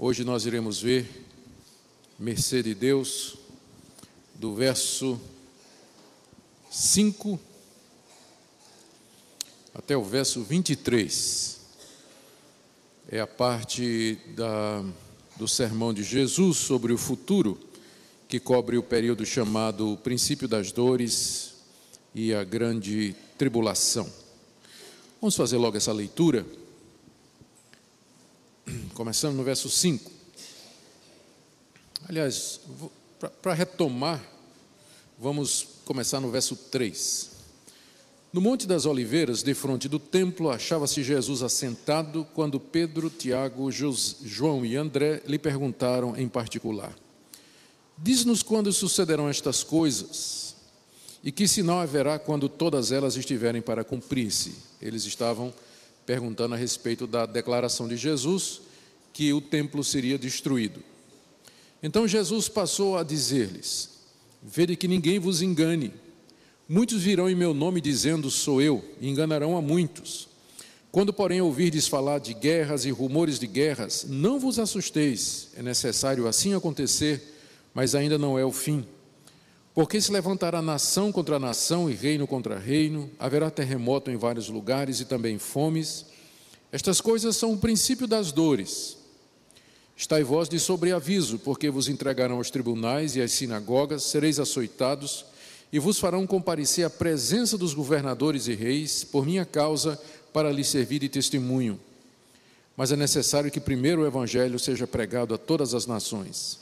Hoje nós iremos ver, mercê de Deus, do verso 5 até o verso 23. É a parte do sermão de Jesus sobre o futuro, que cobre o período chamado princípio das dores e a grande tribulação. Vamos fazer logo essa leitura. Começando no verso 5. Aliás, para retomar, vamos começar no verso 3. No Monte das Oliveiras, defronte do templo, achava-se Jesus assentado, quando Pedro, Tiago, João e André lhe perguntaram em particular: diz-nos quando sucederão estas coisas, e que sinal haverá quando todas elas estiverem para cumprir-se? Eles estavam perguntando a respeito da declaração de Jesus, que o templo seria destruído. Então Jesus passou a dizer-lhes: vede que ninguém vos engane. Muitos virão em meu nome dizendo, sou eu, e enganarão a muitos. Quando, porém, ouvirdes falar de guerras e rumores de guerras, não vos assusteis, é necessário assim acontecer, mas ainda não é o fim. Porque se levantará nação contra nação e reino contra reino, haverá terremoto em vários lugares e também fomes. Estas coisas são o princípio das dores. Estai vós de sobreaviso, porque vos entregarão aos tribunais e às sinagogas, sereis açoitados, e vos farão comparecer à presença dos governadores e reis, por minha causa, para lhes servir de testemunho. Mas é necessário que primeiro o evangelho seja pregado a todas as nações.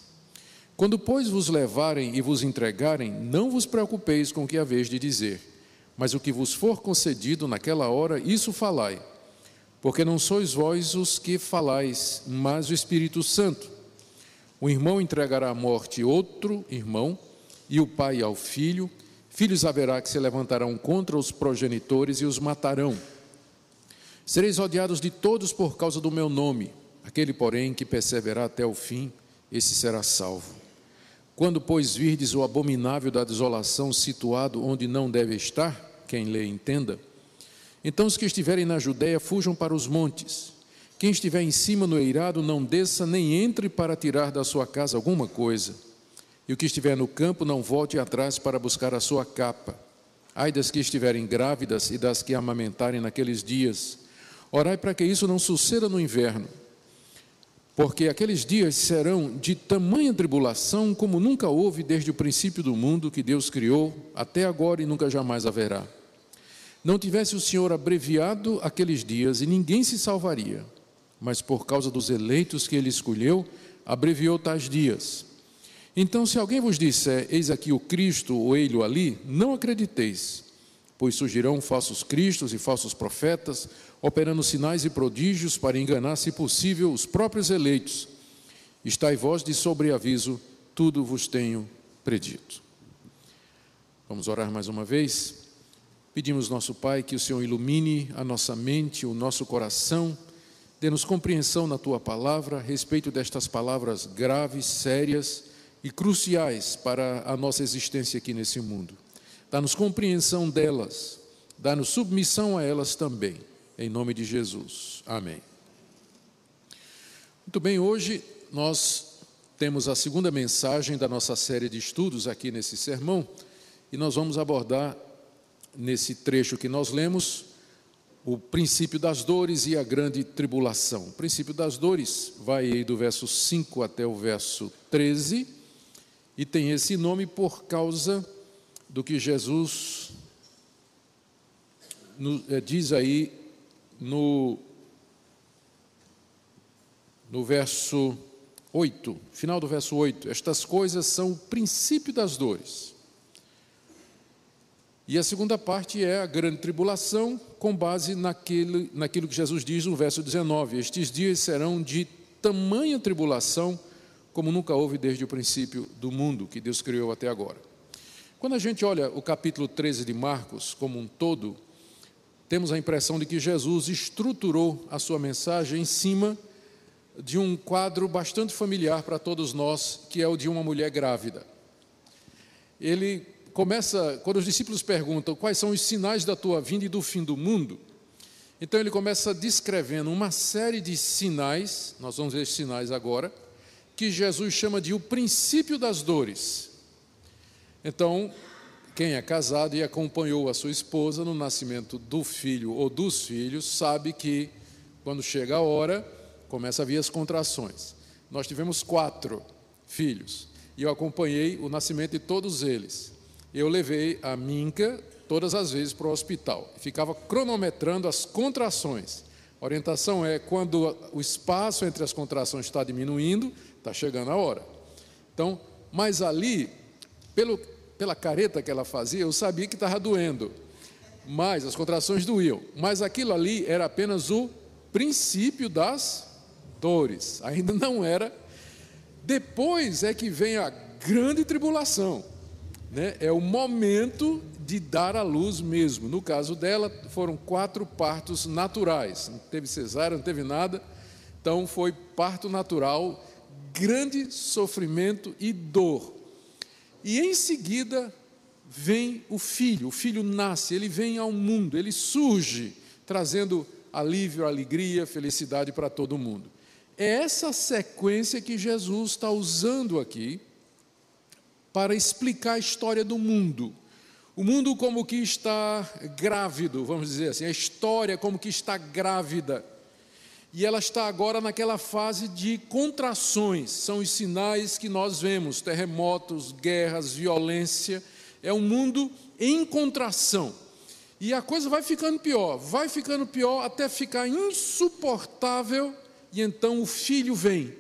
Quando, pois, vos levarem e vos entregarem, não vos preocupeis com o que haveis de dizer, mas o que vos for concedido naquela hora, isso falai. Porque não sois vós os que falais, mas o Espírito Santo. O irmão entregará à morte outro irmão, e o pai ao filho. Filhos haverá que se levantarão contra os progenitores e os matarão. Sereis odiados de todos por causa do meu nome. Aquele, porém, que perseverar até o fim, esse será salvo. Quando, pois, virdes o abominável da desolação situado onde não deve estar, quem lê entenda, então os que estiverem na Judéia fujam para os montes. Quem estiver em cima no eirado não desça nem entre para tirar da sua casa alguma coisa. E o que estiver no campo não volte atrás para buscar a sua capa. Ai das que estiverem grávidas e das que amamentarem naqueles dias. Orai para que isso não suceda no inverno. Porque aqueles dias serão de tamanha tribulação como nunca houve desde o princípio do mundo que Deus criou, até agora e nunca jamais haverá. Não tivesse o Senhor abreviado aqueles dias e ninguém se salvaria. Mas por causa dos eleitos que Ele escolheu, abreviou tais dias. Então, se alguém vos disser, eis aqui o Cristo, ou ei-lo ali, não acrediteis, pois surgirão falsos cristos e falsos profetas, operando sinais e prodígios para enganar, se possível, os próprios eleitos. Estai vós de sobreaviso, tudo vos tenho predito. Vamos orar mais uma vez. Pedimos, nosso Pai, que o Senhor ilumine a nossa mente, o nosso coração, dê-nos compreensão na Tua palavra, a respeito destas palavras graves, sérias e cruciais para a nossa existência aqui nesse mundo. Dá-nos compreensão delas, dá-nos submissão a elas também, em nome de Jesus. Amém. Muito bem, hoje nós temos a segunda mensagem da nossa série de estudos aqui nesse sermão, e nós vamos abordar, nesse trecho que nós lemos, o princípio das dores e a grande tribulação. O princípio das dores vai aí do verso 5 até o verso 13, e tem esse nome por causa do que Jesus diz aí no verso 8, final do verso 8. Estas coisas são o princípio das dores. E a segunda parte é a grande tribulação, com base naquilo que Jesus diz no verso 19. Estes dias serão de tamanha tribulação como nunca houve desde o princípio do mundo que Deus criou até agora. Quando a gente olha o capítulo 13 de Marcos como um todo, temos a impressão de que Jesus estruturou a sua mensagem em cima de um quadro bastante familiar para todos nós, que é o de uma mulher grávida. Ele começa, quando os discípulos perguntam quais são os sinais da tua vinda e do fim do mundo, Então ele começa descrevendo uma série de sinais, nós vamos ver esses sinais agora, que Jesus chama de o princípio das dores. Então, quem é casado e acompanhou a sua esposa no nascimento do filho ou dos filhos, sabe que quando chega a hora, começa a vir as contrações. Nós tivemos 4 filhos e eu acompanhei o nascimento de todos eles. Eu levei a Minka todas as vezes para o hospital e ficava cronometrando as contrações. A orientação é quando o espaço entre as contrações está diminuindo, está chegando a hora. Então, mas ali, pela careta que ela fazia, eu sabia que estava doendo, mas as contrações doíam. Mas aquilo ali era apenas o princípio das dores, ainda não era. Depois é que vem a grande tribulação, né? É o momento de dar à luz mesmo. No caso dela, foram 4 partos naturais, não teve cesárea, não teve nada, então foi parto natural, grande sofrimento e dor. E em seguida vem o filho nasce, ele vem ao mundo, ele surge, trazendo alívio, alegria, felicidade para todo mundo. É essa sequência que Jesus está usando aqui para explicar a história do mundo. O mundo como que está grávido, vamos dizer assim, a história como que está grávida. E ela está agora naquela fase de contrações, são os sinais que nós vemos, terremotos, guerras, violência, é um mundo em contração. E a coisa vai ficando pior até ficar insuportável, e então o Filho vem,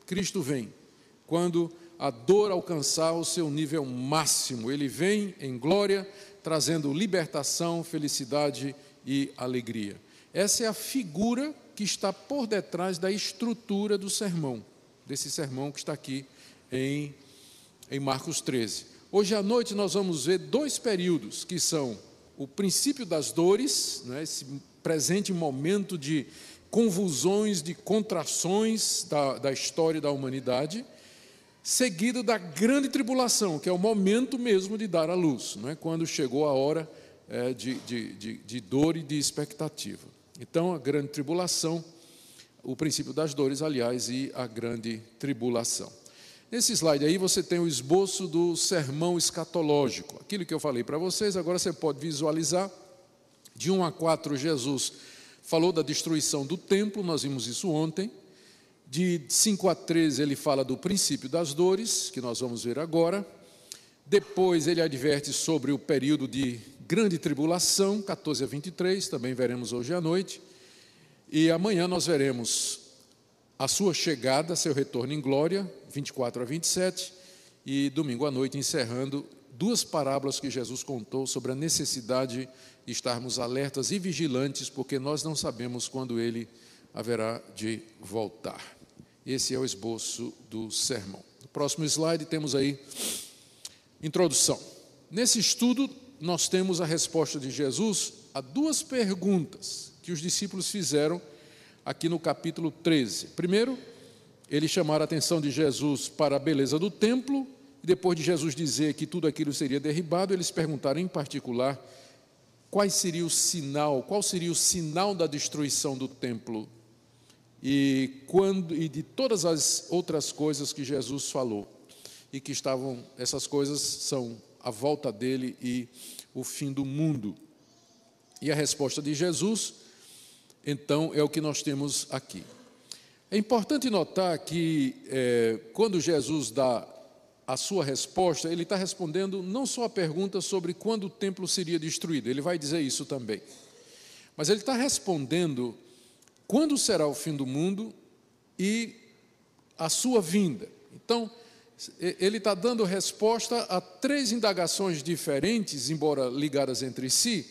Cristo vem, quando a dor alcançar o seu nível máximo, ele vem em glória, trazendo libertação, felicidade e alegria. Essa é a figura que está por detrás da estrutura do sermão, desse sermão que está aqui em Marcos 13. Hoje à noite nós vamos ver 2 períodos, que são o princípio das dores, né, esse presente momento de convulsões, de contrações da história da humanidade, seguido da grande tribulação, que é o momento mesmo de dar à luz, não é? Quando chegou a hora de dor e de expectativa. Então, a grande tribulação, o princípio das dores, aliás, e a grande tribulação. Nesse slide aí você tem o esboço do sermão escatológico. Aquilo que eu falei para vocês, agora você pode visualizar. De 1 a 4, Jesus falou da destruição do templo, nós vimos isso ontem. De 5 a 13, ele fala do princípio das dores, que nós vamos ver agora. Depois ele adverte sobre o período de grande tribulação, 14 a 23, também veremos hoje à noite. E amanhã nós veremos a sua chegada, seu retorno em glória, 24 a 27. E domingo à noite, encerrando 2 parábolas que Jesus contou sobre a necessidade de estarmos alertas e vigilantes, porque nós não sabemos quando ele haverá de voltar. Esse é o esboço do sermão. No próximo slide temos aí introdução. Nesse estudo nós temos a resposta de Jesus a 2 perguntas que os discípulos fizeram aqui no capítulo 13. Primeiro, eles chamaram a atenção de Jesus para a beleza do templo, e depois de Jesus dizer que tudo aquilo seria derribado, eles perguntaram em particular qual seria o sinal da destruição do templo e de todas as outras coisas que Jesus falou, e que essas coisas são a volta dele e o fim do mundo. E a resposta de Jesus, então, é o que nós temos aqui. É importante notar que quando Jesus dá a sua resposta, ele está respondendo não só a pergunta sobre quando o templo seria destruído, ele vai dizer isso também, mas ele está respondendo quando será o fim do mundo e a sua vinda. Então, ele está dando resposta a 3 indagações diferentes, embora ligadas entre si,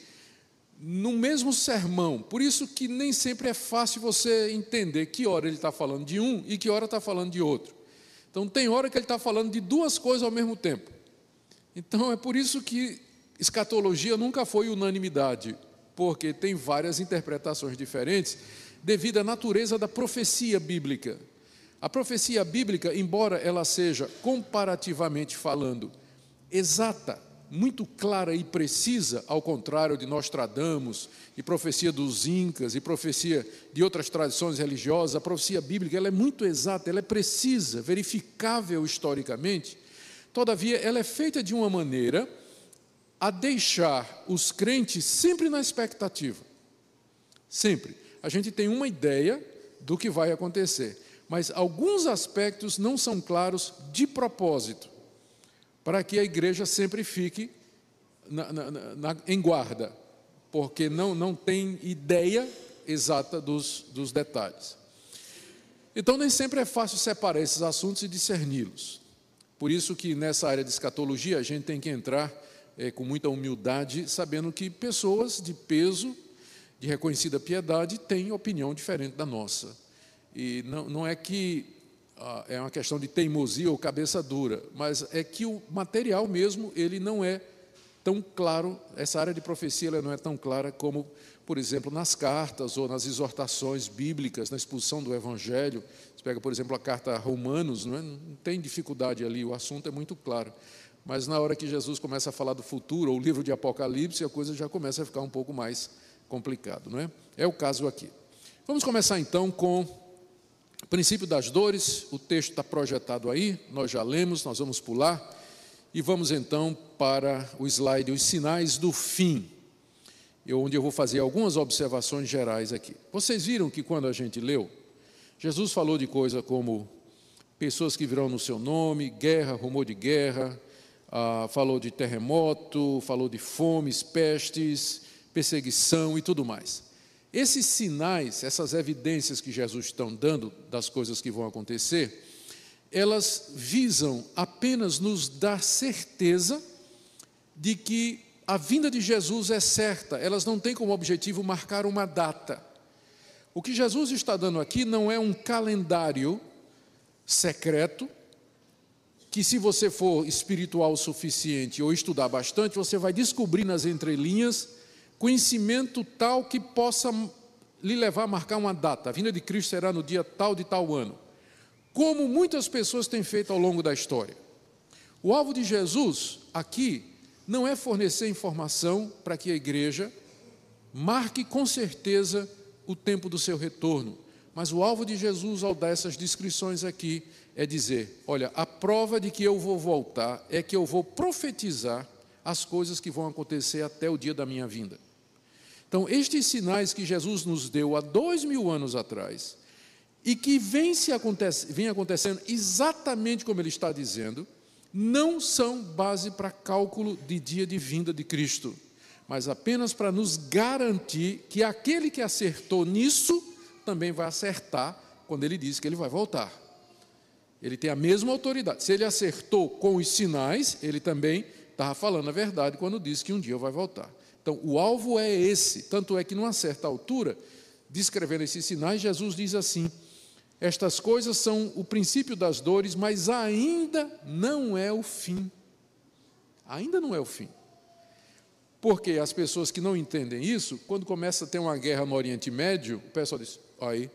no mesmo sermão. Por isso que nem sempre é fácil você entender que hora ele está falando de um e que hora está falando de outro. Então, tem hora que ele está falando de 2 coisas ao mesmo tempo. Então, é por isso que escatologia nunca foi unanimidade, porque tem várias interpretações diferentes, devido à natureza da profecia bíblica. A profecia bíblica, embora ela seja, comparativamente falando, exata muito clara e precisa, ao contrário de Nostradamus, e profecia dos Incas, e profecia de outras tradições religiosas. A profecia bíblica ela é muito exata, ela é precisa, verificável historicamente. Todavia, ela é feita de uma maneira a deixar os crentes sempre na expectativa. Sempre. A gente tem uma ideia do que vai acontecer, mas alguns aspectos não são claros de propósito, para que a igreja sempre fique em guarda, porque não tem ideia exata dos detalhes. Então, nem sempre é fácil separar esses assuntos e discerni-los. Por isso que nessa área de escatologia a gente tem que entrar com muita humildade, sabendo que pessoas de peso, de reconhecida piedade, têm opinião diferente da nossa. E não é que é uma questão de teimosia ou cabeça dura, mas é que o material mesmo, ele não é tão claro, essa área de profecia ela não é tão clara como, por exemplo, nas cartas ou nas exortações bíblicas, na exposição do Evangelho. Você pega, por exemplo, a carta a Romanos, não tem dificuldade ali, o assunto é muito claro. Mas na hora que Jesus começa a falar do futuro, ou o livro de Apocalipse, a coisa já começa a ficar um pouco mais complicado, não é? É o caso aqui. Vamos começar então com o princípio das dores. O texto está projetado aí, nós já lemos, nós vamos pular. E vamos então para o slide, os sinais do fim, onde eu vou fazer algumas observações gerais aqui. Vocês viram que quando a gente leu, Jesus falou de coisa como pessoas que virão no seu nome, guerra, rumor de guerra, falou de terremoto, falou de fomes, pestes, perseguição e tudo mais. Esses sinais, essas evidências que Jesus está dando das coisas que vão acontecer, elas visam apenas nos dar certeza de que a vinda de Jesus é certa. Elas não têm como objetivo marcar uma data. O que Jesus está dando aqui não é um calendário secreto, que se você for espiritual o suficiente ou estudar bastante, você vai descobrir nas entrelinhas conhecimento tal que possa lhe levar a marcar uma data. A vinda de Cristo será no dia tal de tal ano, como muitas pessoas têm feito ao longo da história. O alvo de Jesus aqui não é fornecer informação para que a igreja marque com certeza o tempo do seu retorno, mas o alvo de Jesus ao dar essas descrições aqui é dizer, olha, a prova de que eu vou voltar é que eu vou profetizar as coisas que vão acontecer até o dia da minha vinda. Então, estes sinais que Jesus nos deu há 2000 anos atrás, e que vem acontecendo exatamente como ele está dizendo, não são base para cálculo de dia de vinda de Cristo, mas apenas para nos garantir que aquele que acertou nisso também vai acertar quando ele diz que ele vai voltar. Ele tem a mesma autoridade. Se ele acertou com os sinais, ele também estava falando a verdade quando disse que um dia vai voltar. Então, o alvo é esse. Tanto é que, numa certa altura, descrevendo esses sinais, Jesus diz assim: estas coisas são o princípio das dores, mas ainda não é o fim. Ainda não é o fim. Porque as pessoas que não entendem isso, quando começa a ter uma guerra no Oriente Médio, o pessoal diz, aí,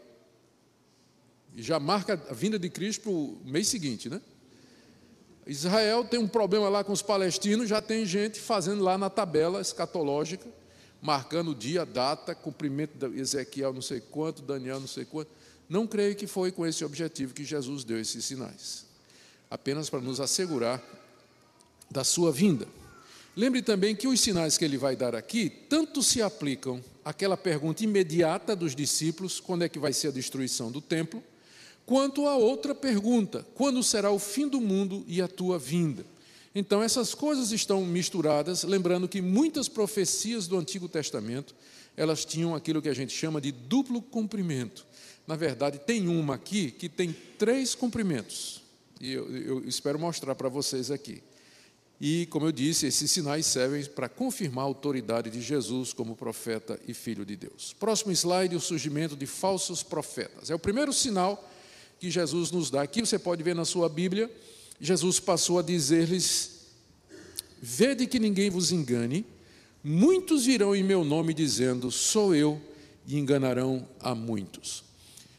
e já marca a vinda de Cristo para o mês seguinte, né? Israel tem um problema lá com os palestinos, já tem gente fazendo lá na tabela escatológica, marcando o dia, a data, cumprimento de Ezequiel não sei quanto, Daniel não sei quanto. Não creio que foi com esse objetivo que Jesus deu esses sinais, apenas para nos assegurar da sua vinda. Lembre também que os sinais que ele vai dar aqui, tanto se aplicam àquela pergunta imediata dos discípulos, quando é que vai ser a destruição do templo, quanto a outra pergunta, quando será o fim do mundo e a tua vinda? Então, essas coisas estão misturadas, lembrando que muitas profecias do Antigo Testamento, elas tinham aquilo que a gente chama de duplo cumprimento. Na verdade, tem uma aqui que tem 3 cumprimentos, e eu espero mostrar para vocês aqui. E, como eu disse, esses sinais servem para confirmar a autoridade de Jesus como profeta e filho de Deus. Próximo slide, o surgimento de falsos profetas. É o primeiro sinal que Jesus nos dá. Aqui você pode ver na sua Bíblia, Jesus passou a dizer-lhes, vede que ninguém vos engane, muitos virão em meu nome dizendo, sou eu, e enganarão a muitos.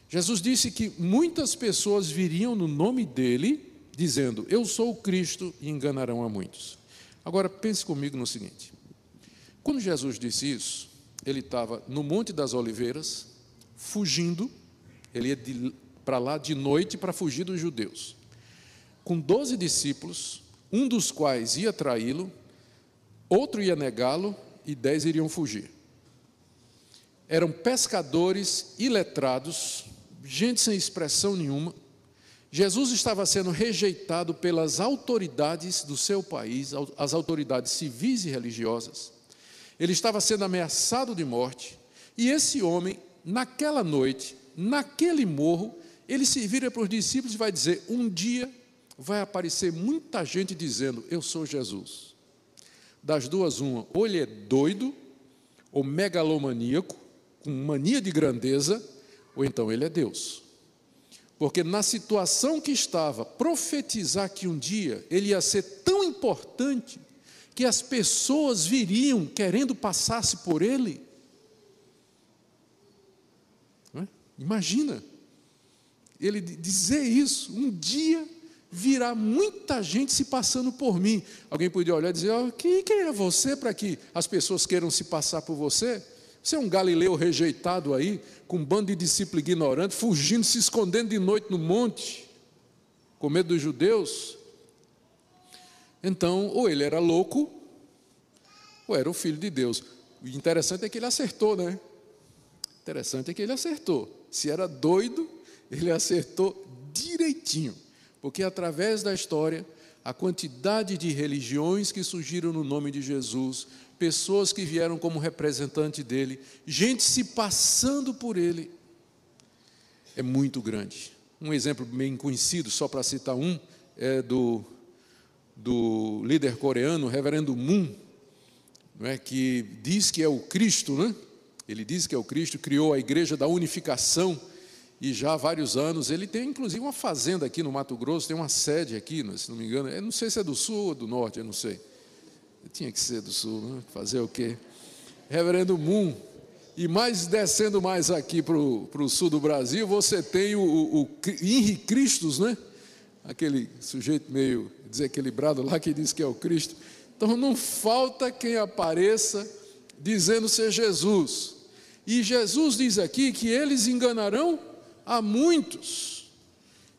Jesus disse que muitas pessoas viriam no nome dele, dizendo, eu sou o Cristo, e enganarão a muitos. Agora, pense comigo no seguinte: quando Jesus disse isso, ele estava no Monte das Oliveiras, fugindo, ele ia para lá de noite para fugir dos judeus, com 12 discípulos, um dos quais ia traí-lo, outro ia negá-lo e 10 iriam fugir. Eram pescadores iletrados, gente sem expressão nenhuma. Jesus estava sendo rejeitado pelas autoridades do seu país, as autoridades civis e religiosas. Ele estava sendo ameaçado de morte. E esse homem, naquela noite, naquele morro, ele se vira para os discípulos e vai dizer: um dia vai aparecer muita gente dizendo: eu sou Jesus. Das duas, uma: ou ele é doido, ou megalomaníaco, com mania de grandeza, ou então ele é Deus. Porque na situação que estava, profetizar que um dia ele ia ser tão importante que as pessoas viriam querendo passar-se por ele. Não é? Imagina, ele dizer isso: um dia virá muita gente se passando por mim. Alguém podia olhar e dizer: quem é você para que as pessoas queiram se passar por você? Você é um galileu rejeitado aí, com um bando de discípulo ignorante, fugindo, se escondendo de noite no monte, com medo dos judeus. Então, ou ele era louco, ou era o Filho de Deus. O interessante é que ele acertou, né? Interessante é que ele acertou. Se era doido, ele acertou direitinho. Porque através da história, a quantidade de religiões que surgiram no nome de Jesus, pessoas que vieram como representante dele, gente se passando por ele, é muito grande. Um exemplo bem conhecido, só para citar um, é do líder coreano, Reverendo Moon, não é, que diz que é o Cristo, né? Ele diz que é o Cristo, criou a Igreja da Unificação, e já há vários anos, ele tem inclusive uma fazenda aqui no Mato Grosso, tem uma sede aqui, se não me engano, eu não sei se é do sul ou do norte, eu não sei. Tinha que ser do sul, né? Fazer o quê? Reverendo Moon. E mais descendo mais aqui para o sul do Brasil, você tem o Henri Cristos, né? Aquele sujeito meio desequilibrado lá que diz que é o Cristo. Então não falta quem apareça dizendo ser Jesus. E Jesus diz aqui que eles enganarão a muitos.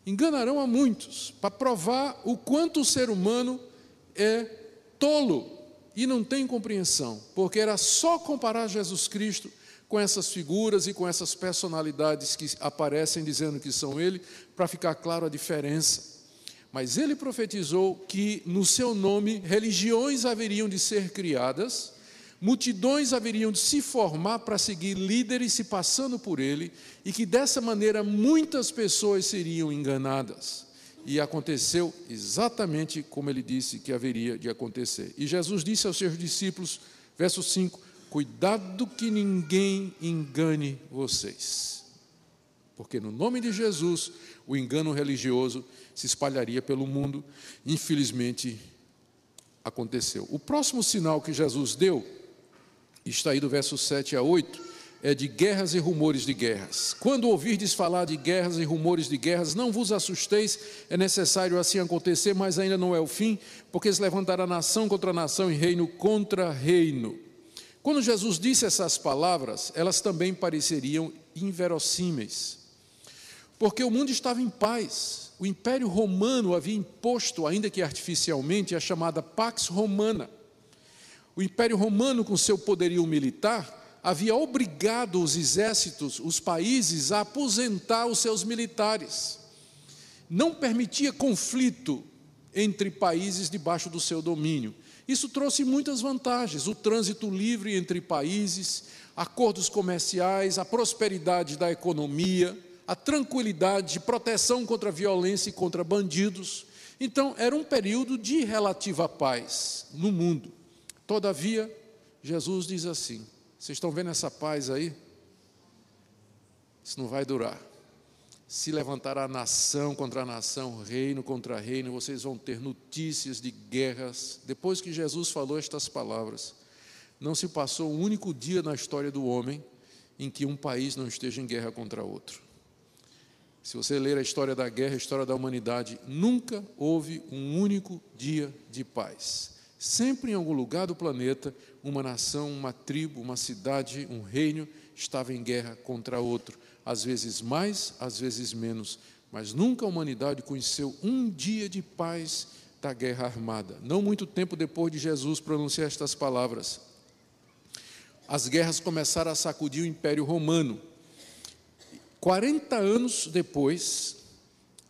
Enganarão a muitos, para provar o quanto o ser humano é tolo e não tem compreensão, porque era só comparar Jesus Cristo com essas figuras e com essas personalidades que aparecem dizendo que são ele, para ficar claro a diferença. Mas ele profetizou que no seu nome religiões haveriam de ser criadas, multidões haveriam de se formar para seguir líderes se passando por ele, e que dessa maneira muitas pessoas seriam enganadas. E aconteceu exatamente como ele disse que haveria de acontecer. E Jesus disse aos seus discípulos, verso 5, cuidado que ninguém engane vocês, porque no nome de Jesus o engano religioso se espalharia pelo mundo. Infelizmente aconteceu. O próximo sinal que Jesus deu, está aí do verso 7 a 8, é de guerras e rumores de guerras. Quando ouvirdes falar de guerras e rumores de guerras, não vos assusteis, é necessário assim acontecer, mas ainda não é o fim, porque se levantará nação contra nação e reino contra reino. Quando Jesus disse essas palavras, elas também pareceriam inverossímeis, porque o mundo estava em paz. O Império Romano havia imposto, ainda que artificialmente, a chamada Pax Romana. O Império Romano, com seu poderio militar, havia obrigado os exércitos, os países, a aposentar os seus militares. Não permitia conflito entre países debaixo do seu domínio. Isso trouxe muitas vantagens: o trânsito livre entre países, acordos comerciais, a prosperidade da economia, a tranquilidade, proteção contra a violência e contra bandidos. Então, era um período de relativa paz no mundo. Todavia, Jesus diz assim: vocês estão vendo essa paz aí? Isso não vai durar. Se levantará nação contra nação, reino contra reino, vocês vão ter notícias de guerras. Depois que Jesus falou estas palavras, não se passou um único dia na história do homem em que um país não esteja em guerra contra outro. Se você ler a história da guerra, a história da humanidade, nunca houve um único dia de paz. Sempre em algum lugar do planeta, uma nação, uma tribo, uma cidade, um reino estava em guerra contra outro, às vezes mais, às vezes menos, mas nunca a humanidade conheceu um dia de paz da guerra armada. Não muito tempo depois de Jesus pronunciar estas palavras, as guerras começaram a sacudir o Império Romano. 40 anos depois,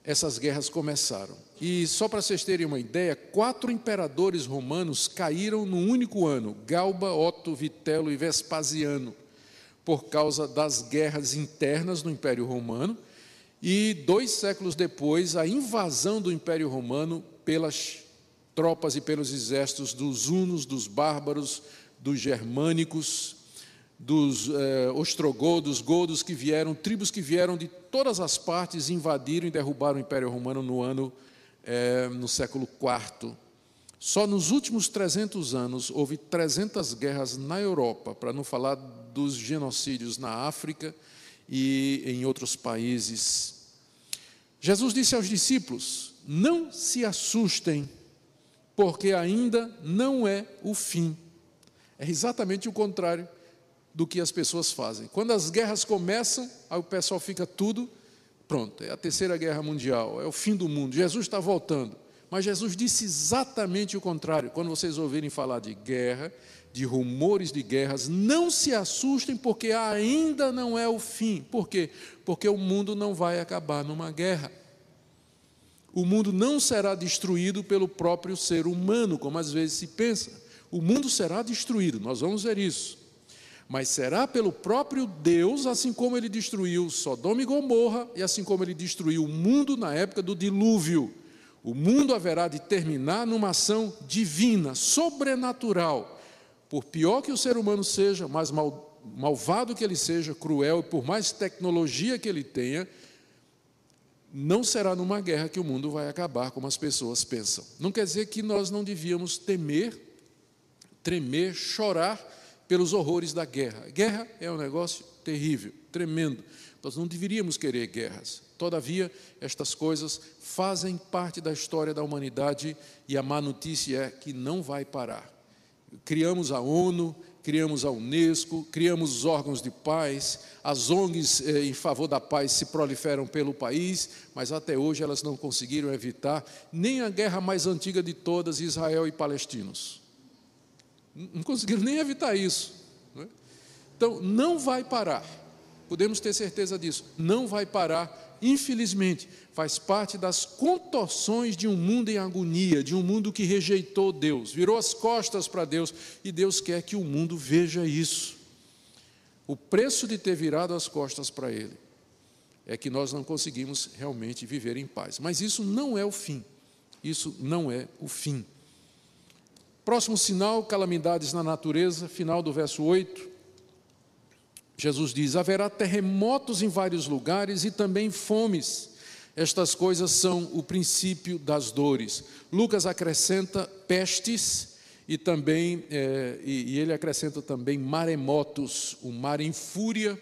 essas guerras começaram. E só para vocês terem uma ideia, 4 imperadores romanos caíram num único ano: Galba, Otto, Vitelo e Vespasiano, por causa das guerras internas no Império Romano. E 2 séculos depois, a invasão do Império Romano pelas tropas e pelos exércitos dos hunos, dos bárbaros, dos germânicos, dos ostrogodos, godos que vieram, tribos que vieram de todas as partes, invadiram e derrubaram o Império Romano no século IV. Só nos últimos 300 anos houve 300 guerras na Europa, para não falar dos genocídios na África e em outros países. Jesus disse aos discípulos: não se assustem, porque ainda não é o fim. É exatamente o contrário do que as pessoas fazem. Quando as guerras começam, aí o pessoal fica tudo pronto, é a terceira guerra mundial, é o fim do mundo, Jesus está voltando. Mas Jesus disse exatamente o contrário. Quando vocês ouvirem falar de guerra, de rumores de guerras, não se assustem, porque ainda não é o fim. Por quê? Porque o mundo não vai acabar numa guerra. O mundo não será destruído pelo próprio ser humano, como às vezes se pensa. O mundo será destruído, nós vamos ver isso. Mas será pelo próprio Deus, assim como Ele destruiu Sodoma e Gomorra, e assim como Ele destruiu o mundo na época do dilúvio. O mundo haverá de terminar numa ação divina, sobrenatural. Por pior que o ser humano seja, mais malvado que ele seja, cruel, e por mais tecnologia que ele tenha, não será numa guerra que o mundo vai acabar, como as pessoas pensam. Não quer dizer que nós não devíamos temer, tremer, chorar pelos horrores da guerra. Guerra é um negócio terrível, tremendo. Nós não deveríamos querer guerras. Todavia, estas coisas fazem parte da história da humanidade e a má notícia é que não vai parar. Criamos a ONU, criamos a Unesco, criamos os órgãos de paz, as ONGs em favor da paz se proliferam pelo país, mas até hoje elas não conseguiram evitar nem a guerra mais antiga de todas, Israel e palestinos. Não conseguiram nem evitar isso, né? Então, não vai parar, podemos ter certeza disso, não vai parar, infelizmente, faz parte das contorções de um mundo em agonia, de um mundo que rejeitou Deus, virou as costas para Deus, e Deus quer que o mundo veja isso. O preço de ter virado as costas para Ele é que nós não conseguimos realmente viver em paz, mas isso não é o fim, isso não é o fim. Próximo sinal, calamidades na natureza, final do verso 8. Jesus diz: haverá terremotos em vários lugares e também fomes. Estas coisas são o princípio das dores. Lucas acrescenta pestes e também, ele acrescenta também maremotos, o mar em fúria.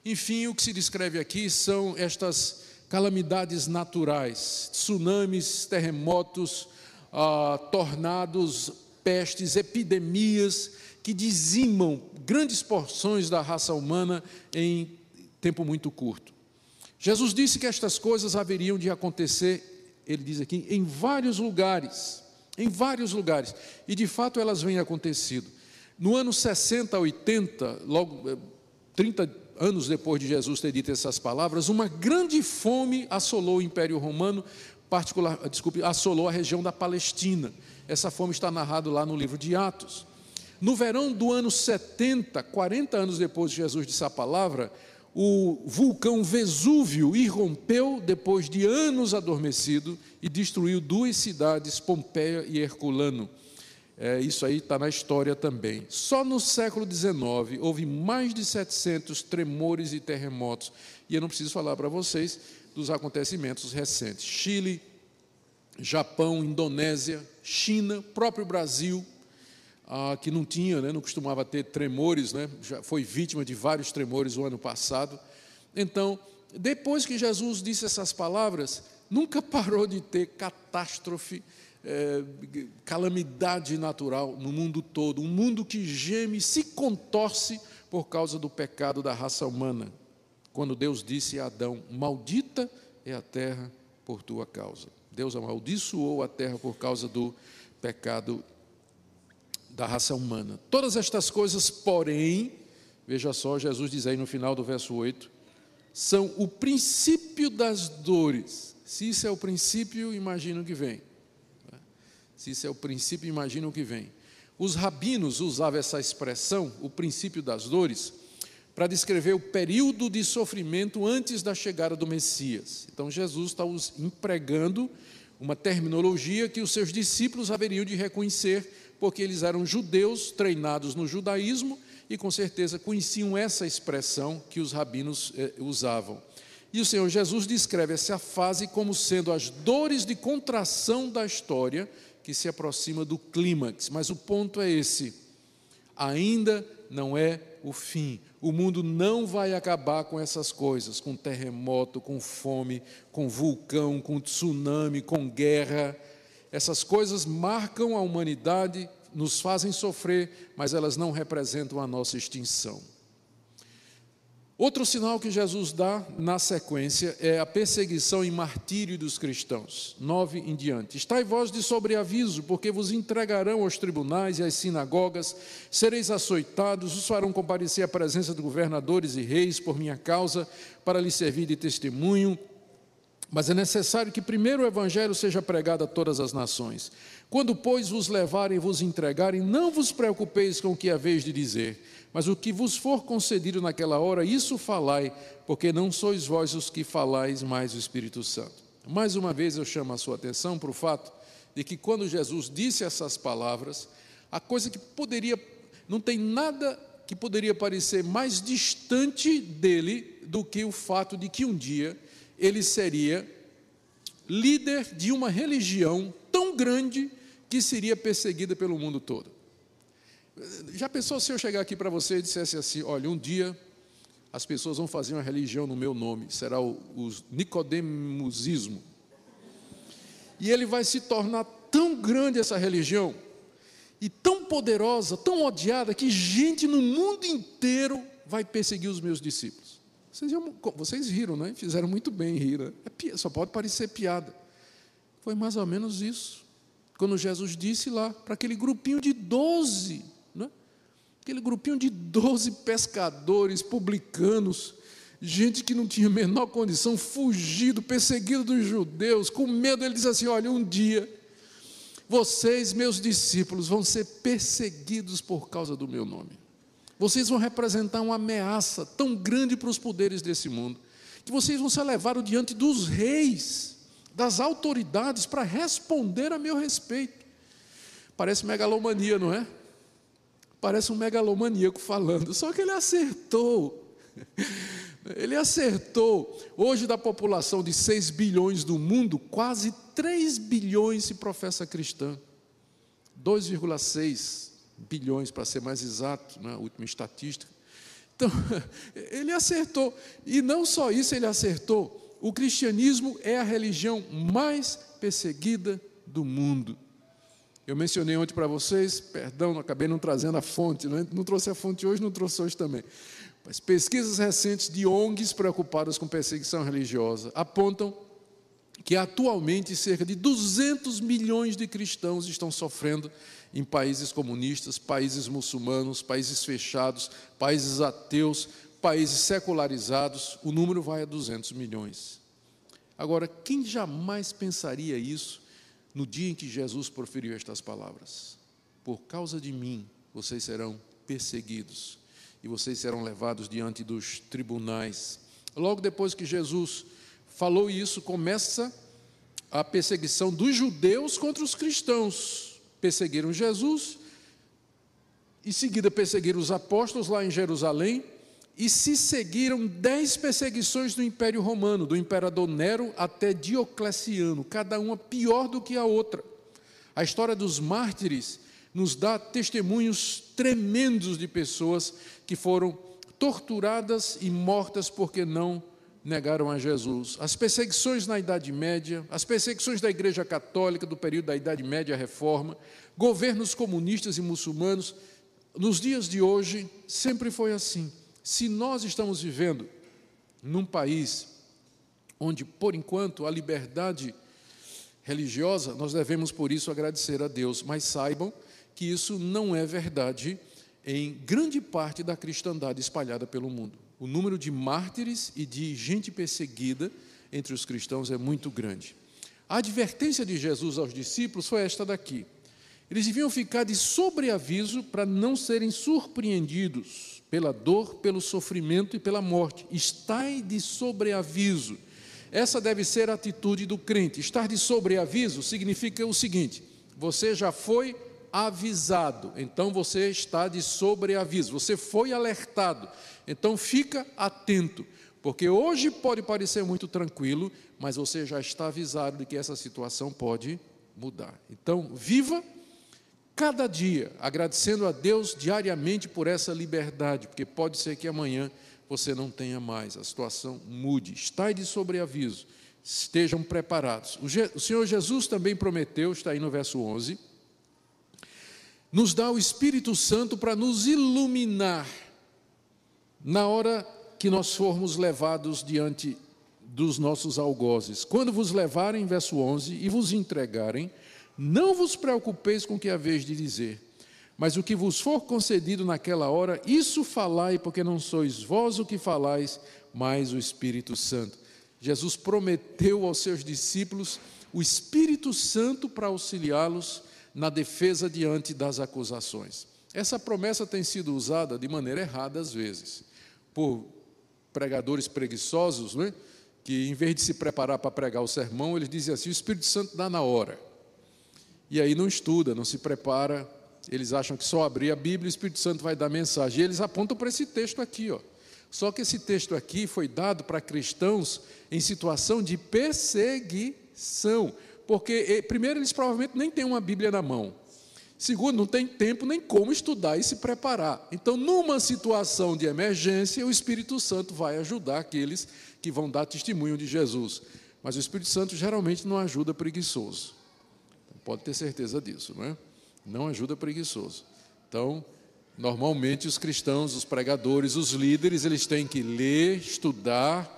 Enfim, o que se descreve aqui são estas calamidades naturais, tsunamis, terremotos, tornados, pestes, epidemias que dizimam grandes porções da raça humana em tempo muito curto. Jesus disse que estas coisas haveriam de acontecer, ele diz aqui, em vários lugares, e de fato elas vêm acontecido. No ano 60 a 80, logo 30 anos depois de Jesus ter dito essas palavras, uma grande fome assolou o Império Romano, assolou a região da Palestina. Essa fome está narrada lá no livro de Atos. No verão do ano 70, 40 anos depois de Jesus disse a palavra, o vulcão Vesúvio irrompeu depois de anos adormecido e destruiu 2 cidades, Pompeia e Herculano. Isso aí está na história também. Só no século XIX houve mais de 700 tremores e terremotos. E eu não preciso falar para vocês dos acontecimentos recentes. Chile, Japão, Indonésia, China, próprio Brasil, que não tinha, não costumava ter tremores, já foi vítima de vários tremores o ano passado. Então, depois que Jesus disse essas palavras, nunca parou de ter catástrofe calamidade natural no mundo todo, um mundo que geme e se contorce por causa do pecado da raça humana. Quando Deus disse a Adão: maldita é a terra por tua causa. Deus amaldiçoou a terra por causa do pecado da raça humana. Todas estas coisas, porém, veja só, Jesus diz aí no final do verso 8, são o princípio das dores. Se isso é o princípio, imagina o que vem. Se isso é o princípio, imagina o que vem. Os rabinos usavam essa expressão, o princípio das dores, para descrever o período de sofrimento antes da chegada do Messias. Então Jesus está empregando uma terminologia que os seus discípulos haveriam de reconhecer, porque eles eram judeus treinados no judaísmo e com certeza conheciam essa expressão que os rabinos usavam. E o Senhor Jesus descreve essa fase como sendo as dores de contração da história que se aproxima do clímax. Mas o ponto é esse: ainda não é o fim. O mundo não vai acabar com essas coisas, com terremoto, com fome, com vulcão, com tsunami, com guerra. Essas coisas marcam a humanidade, nos fazem sofrer, mas elas não representam a nossa extinção. Outro sinal que Jesus dá na sequência é a perseguição e martírio dos cristãos. 9 em diante. Estai vós de sobreaviso, porque vos entregarão aos tribunais e às sinagogas, sereis açoitados, os farão comparecer à presença de governadores e reis por minha causa, para lhes servir de testemunho. Mas é necessário que primeiro o evangelho seja pregado a todas as nações. Quando, pois, vos levarem e vos entregarem, não vos preocupeis com o que haveis de dizer, mas o que vos for concedido naquela hora, isso falai, porque não sois vós os que falais, mas o Espírito Santo. Mais uma vez eu chamo a sua atenção para o fato de que quando Jesus disse essas palavras, a coisa que não tem nada que poderia parecer mais distante dele do que o fato de que um dia ele seria líder de uma religião tão grande que seria perseguida pelo mundo todo. Já pensou se eu chegar aqui para você e dissesse assim: olha, um dia as pessoas vão fazer uma religião no meu nome, será o nicodemusismo, e ele vai se tornar tão grande essa religião, e tão poderosa, tão odiada, que gente no mundo inteiro vai perseguir os meus discípulos. Vocês riram, né? Fizeram muito bem rir, né? Só pode parecer piada. Foi mais ou menos isso, quando Jesus disse lá para aquele grupinho de 12, né? Aquele grupinho de 12 pescadores, publicanos, gente que não tinha a menor condição, fugido, perseguido dos judeus, com medo. Ele diz assim: olha, um dia vocês, meus discípulos, vão ser perseguidos por causa do meu nome. Vocês vão representar uma ameaça tão grande para os poderes desse mundo, que vocês vão ser levados diante dos reis, das autoridades, para responder a meu respeito. Parece megalomania, não é? Parece um megalomaníaco falando, só que ele acertou. Ele acertou. Hoje, da população de 6 bilhões do mundo, quase 3 bilhões se professa cristã. 2,6 bilhões, para ser mais exato, na última estatística. Então, ele acertou. E não só isso ele acertou. O cristianismo é a religião mais perseguida do mundo. Eu mencionei ontem para vocês, perdão, acabei não trazendo a fonte, não trouxe a fonte hoje, não trouxe hoje também. Mas pesquisas recentes de ONGs preocupadas com perseguição religiosa apontam que atualmente cerca de 200 milhões de cristãos estão sofrendo em países comunistas, países muçulmanos, países fechados, países ateus, países secularizados. O número vai a 200 milhões. Agora, quem jamais pensaria isso no dia em que Jesus proferiu estas palavras? Por causa de mim, vocês serão perseguidos e vocês serão levados diante dos tribunais. Logo depois que Jesus falou isso, começa a perseguição dos judeus contra os cristãos. Perseguiram Jesus, em seguida perseguiram os apóstolos lá em Jerusalém, e se seguiram 10 perseguições do Império Romano, do imperador Nero até Diocleciano, cada uma pior do que a outra. A história dos mártires nos dá testemunhos tremendos de pessoas que foram torturadas e mortas porque não negaram a Jesus. As perseguições na Idade Média, as perseguições da Igreja Católica do período da Idade Média à Reforma, governos comunistas e muçulmanos, nos dias de hoje, sempre foi assim. Se nós estamos vivendo num país onde, por enquanto, a liberdade religiosa, nós devemos, por isso, agradecer a Deus, mas saibam que isso não é verdade em grande parte da cristandade espalhada pelo mundo. O número de mártires e de gente perseguida entre os cristãos é muito grande. A advertência de Jesus aos discípulos foi esta daqui. Eles deviam ficar de sobreaviso para não serem surpreendidos pela dor, pelo sofrimento e pela morte. Estai de sobreaviso. Essa deve ser a atitude do crente. Estar de sobreaviso significa o seguinte: você já foi avisado, então você está de sobreaviso, você foi alertado, então fica atento, porque hoje pode parecer muito tranquilo, mas você já está avisado de que essa situação pode mudar. Então, viva cada dia, agradecendo a Deus diariamente por essa liberdade, porque pode ser que amanhã você não tenha mais, a situação mude. Estai de sobreaviso, estejam preparados. O Senhor Jesus também prometeu, está aí no verso 11, nos dá o Espírito Santo para nos iluminar na hora que nós formos levados diante dos nossos algozes. Quando vos levarem, verso 11, e vos entregarem, não vos preocupeis com o que haveis de dizer, mas o que vos for concedido naquela hora, isso falai, porque não sois vós o que falais, mas o Espírito Santo. Jesus prometeu aos seus discípulos o Espírito Santo para auxiliá-los na defesa diante das acusações. Essa promessa tem sido usada de maneira errada às vezes, por pregadores preguiçosos, né? Que em vez de se preparar para pregar o sermão, eles dizem assim: o Espírito Santo dá na hora. E aí não estuda, não se prepara, eles acham que só abrir a Bíblia o Espírito Santo vai dar mensagem. E eles apontam para esse texto aqui, ó. Só que esse texto aqui foi dado para cristãos em situação de perseguição. Porque, primeiro, eles provavelmente nem têm uma Bíblia na mão. Segundo, não tem tempo nem como estudar e se preparar. Então, numa situação de emergência, o Espírito Santo vai ajudar aqueles que vão dar testemunho de Jesus. Mas o Espírito Santo geralmente não ajuda preguiçoso. Pode ter certeza disso, não é? Não ajuda preguiçoso. Então, normalmente os cristãos, os pregadores, os líderes, eles têm que ler, estudar,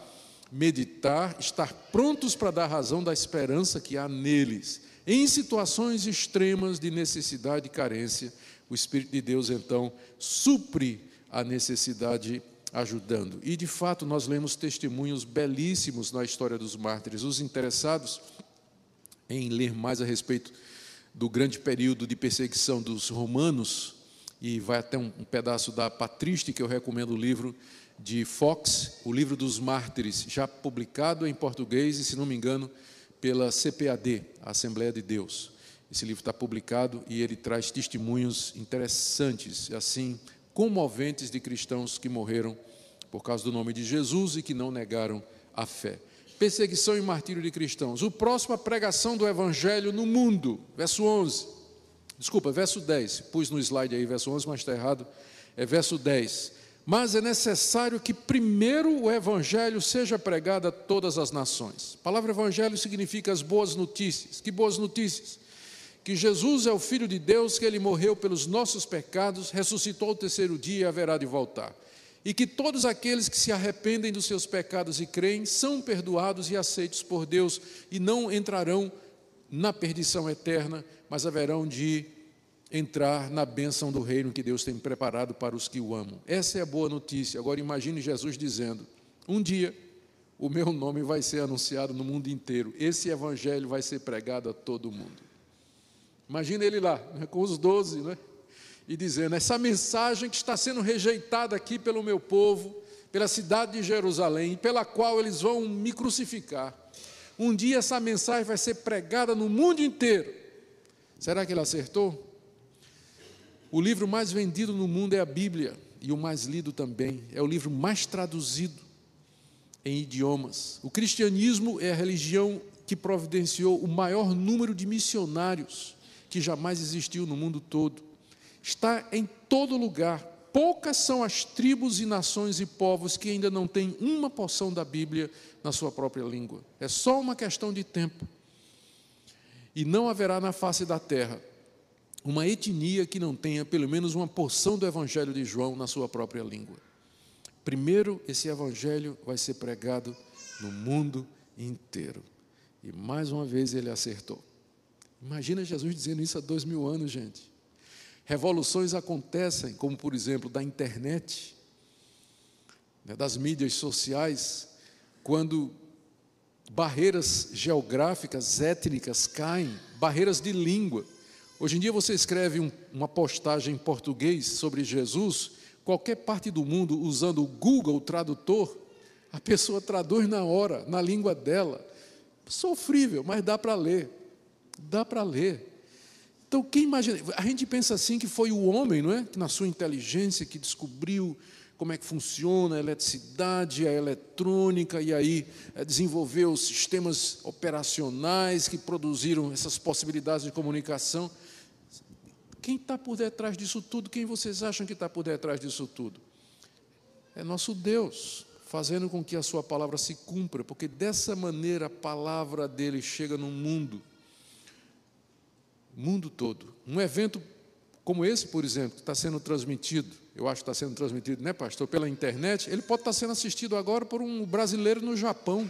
meditar, estar prontos para dar razão da esperança que há neles. Em situações extremas de necessidade e carência, o Espírito de Deus, então, supre a necessidade ajudando. E, de fato, nós lemos testemunhos belíssimos na história dos mártires. Os interessados em ler mais a respeito do grande período de perseguição dos romanos, e vai até um pedaço da patrística, eu recomendo o livro de Fox, o livro dos mártires, já publicado em português e, se não me engano, pela CPAD, a Assembleia de Deus. Esse livro está publicado e ele traz testemunhos interessantes, assim, comoventes de cristãos que morreram por causa do nome de Jesus e que não negaram a fé. Perseguição e martírio de cristãos. O próximo, a pregação do Evangelho no mundo, verso 10, pus no slide aí verso 11, mas está errado, é verso 10. Mas é necessário que primeiro o Evangelho seja pregado a todas as nações. A palavra Evangelho significa as boas notícias. Que boas notícias? Que Jesus é o Filho de Deus, que Ele morreu pelos nossos pecados, ressuscitou ao terceiro dia e haverá de voltar. E que todos aqueles que se arrependem dos seus pecados e creem, são perdoados e aceitos por Deus, e não entrarão na perdição eterna, mas haverão de entrar na bênção do reino que Deus tem preparado para os que o amam. Essa é a boa notícia. Agora imagine Jesus dizendo: um dia o meu nome vai ser anunciado no mundo inteiro, esse evangelho vai ser pregado a todo mundo. Imagina ele lá, né, com os 12, né, e dizendo: essa mensagem que está sendo rejeitada aqui pelo meu povo, pela cidade de Jerusalém, pela qual eles vão me crucificar, um dia essa mensagem vai ser pregada no mundo inteiro. Será que ele acertou? O livro mais vendido no mundo é a Bíblia, e o mais lido também. É o livro mais traduzido em idiomas. O cristianismo é a religião que providenciou o maior número de missionários que jamais existiu no mundo todo. Está em todo lugar. poucas são as tribos e nações e povos que ainda não têm uma porção da Bíblia na sua própria língua. É só uma questão de tempo. E não haverá na face da terra uma etnia que não tenha pelo menos uma porção do Evangelho de João na sua própria língua. Primeiro, esse Evangelho vai ser pregado no mundo inteiro. E mais uma vez ele acertou. Imagina Jesus dizendo isso há 2000 anos, gente. Revoluções acontecem, como por exemplo da internet, das mídias sociais, quando barreiras geográficas, étnicas caem, barreiras de língua. Hoje em dia você escreve uma postagem em português sobre Jesus, qualquer parte do mundo, usando o Google Tradutor, a pessoa traduz na hora, na língua dela. Sofrível, mas dá para ler. Dá para ler. Então, quem imagina? A gente pensa assim que foi o homem, não é? Que na sua inteligência, que descobriu como é que funciona a eletricidade, a eletrônica, e aí desenvolveu sistemas operacionais que produziram essas possibilidades de comunicação. Quem está por detrás disso tudo? Quem vocês acham que está por detrás disso tudo? É nosso Deus, fazendo com que a sua palavra se cumpra, porque dessa maneira a palavra dele chega no mundo todo. Um evento como esse, por exemplo, que está sendo transmitido, eu acho que está sendo transmitido, né, pastor, pela internet, ele pode estar sendo assistido agora por um brasileiro no Japão.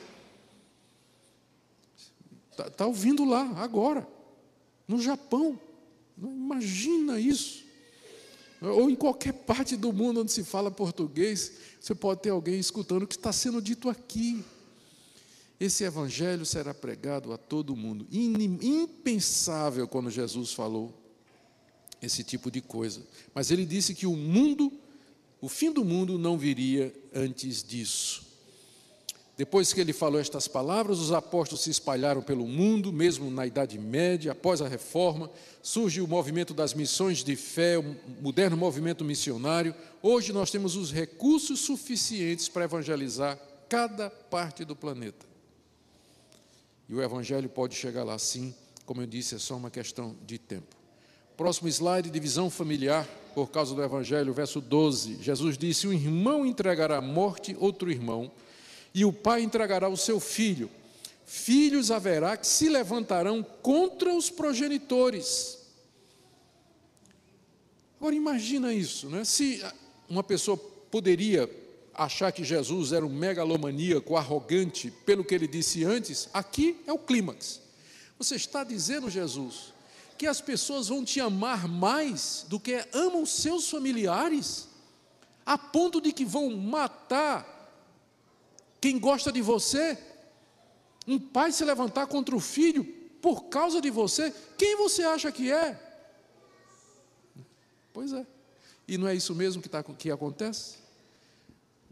Está ouvindo lá, agora, no Japão. Imagina isso. Ou em qualquer parte do mundo onde se fala português, você pode ter alguém escutando o que está sendo dito aqui. Esse evangelho será pregado a todo mundo. Impensável quando Jesus falou esse tipo de coisa. Mas ele disse que o fim do mundo não viria antes disso. Depois que ele falou estas palavras, os apóstolos se espalharam pelo mundo, mesmo na Idade Média, após a Reforma, surge o movimento das missões de fé, o moderno movimento missionário. Hoje nós temos os recursos suficientes para evangelizar cada parte do planeta. E o evangelho pode chegar lá sim, como eu disse, é só uma questão de tempo. Próximo slide, divisão familiar, por causa do evangelho, verso 12. Jesus disse: um irmão entregará à morte outro irmão, e o pai entregará o seu filho. Filhos haverá que se levantarão contra os progenitores. Agora imagina isso, né? Se uma pessoa poderia achar que Jesus era um megalomaníaco, arrogante, pelo que ele disse antes, aqui é o clímax. Você está dizendo, Jesus, que as pessoas vão te amar mais do que amam seus familiares, a ponto de que vão matar quem gosta de você? Um pai se levantar contra o filho por causa de você? Quem você acha que é? Pois é. E não é isso mesmo que acontece?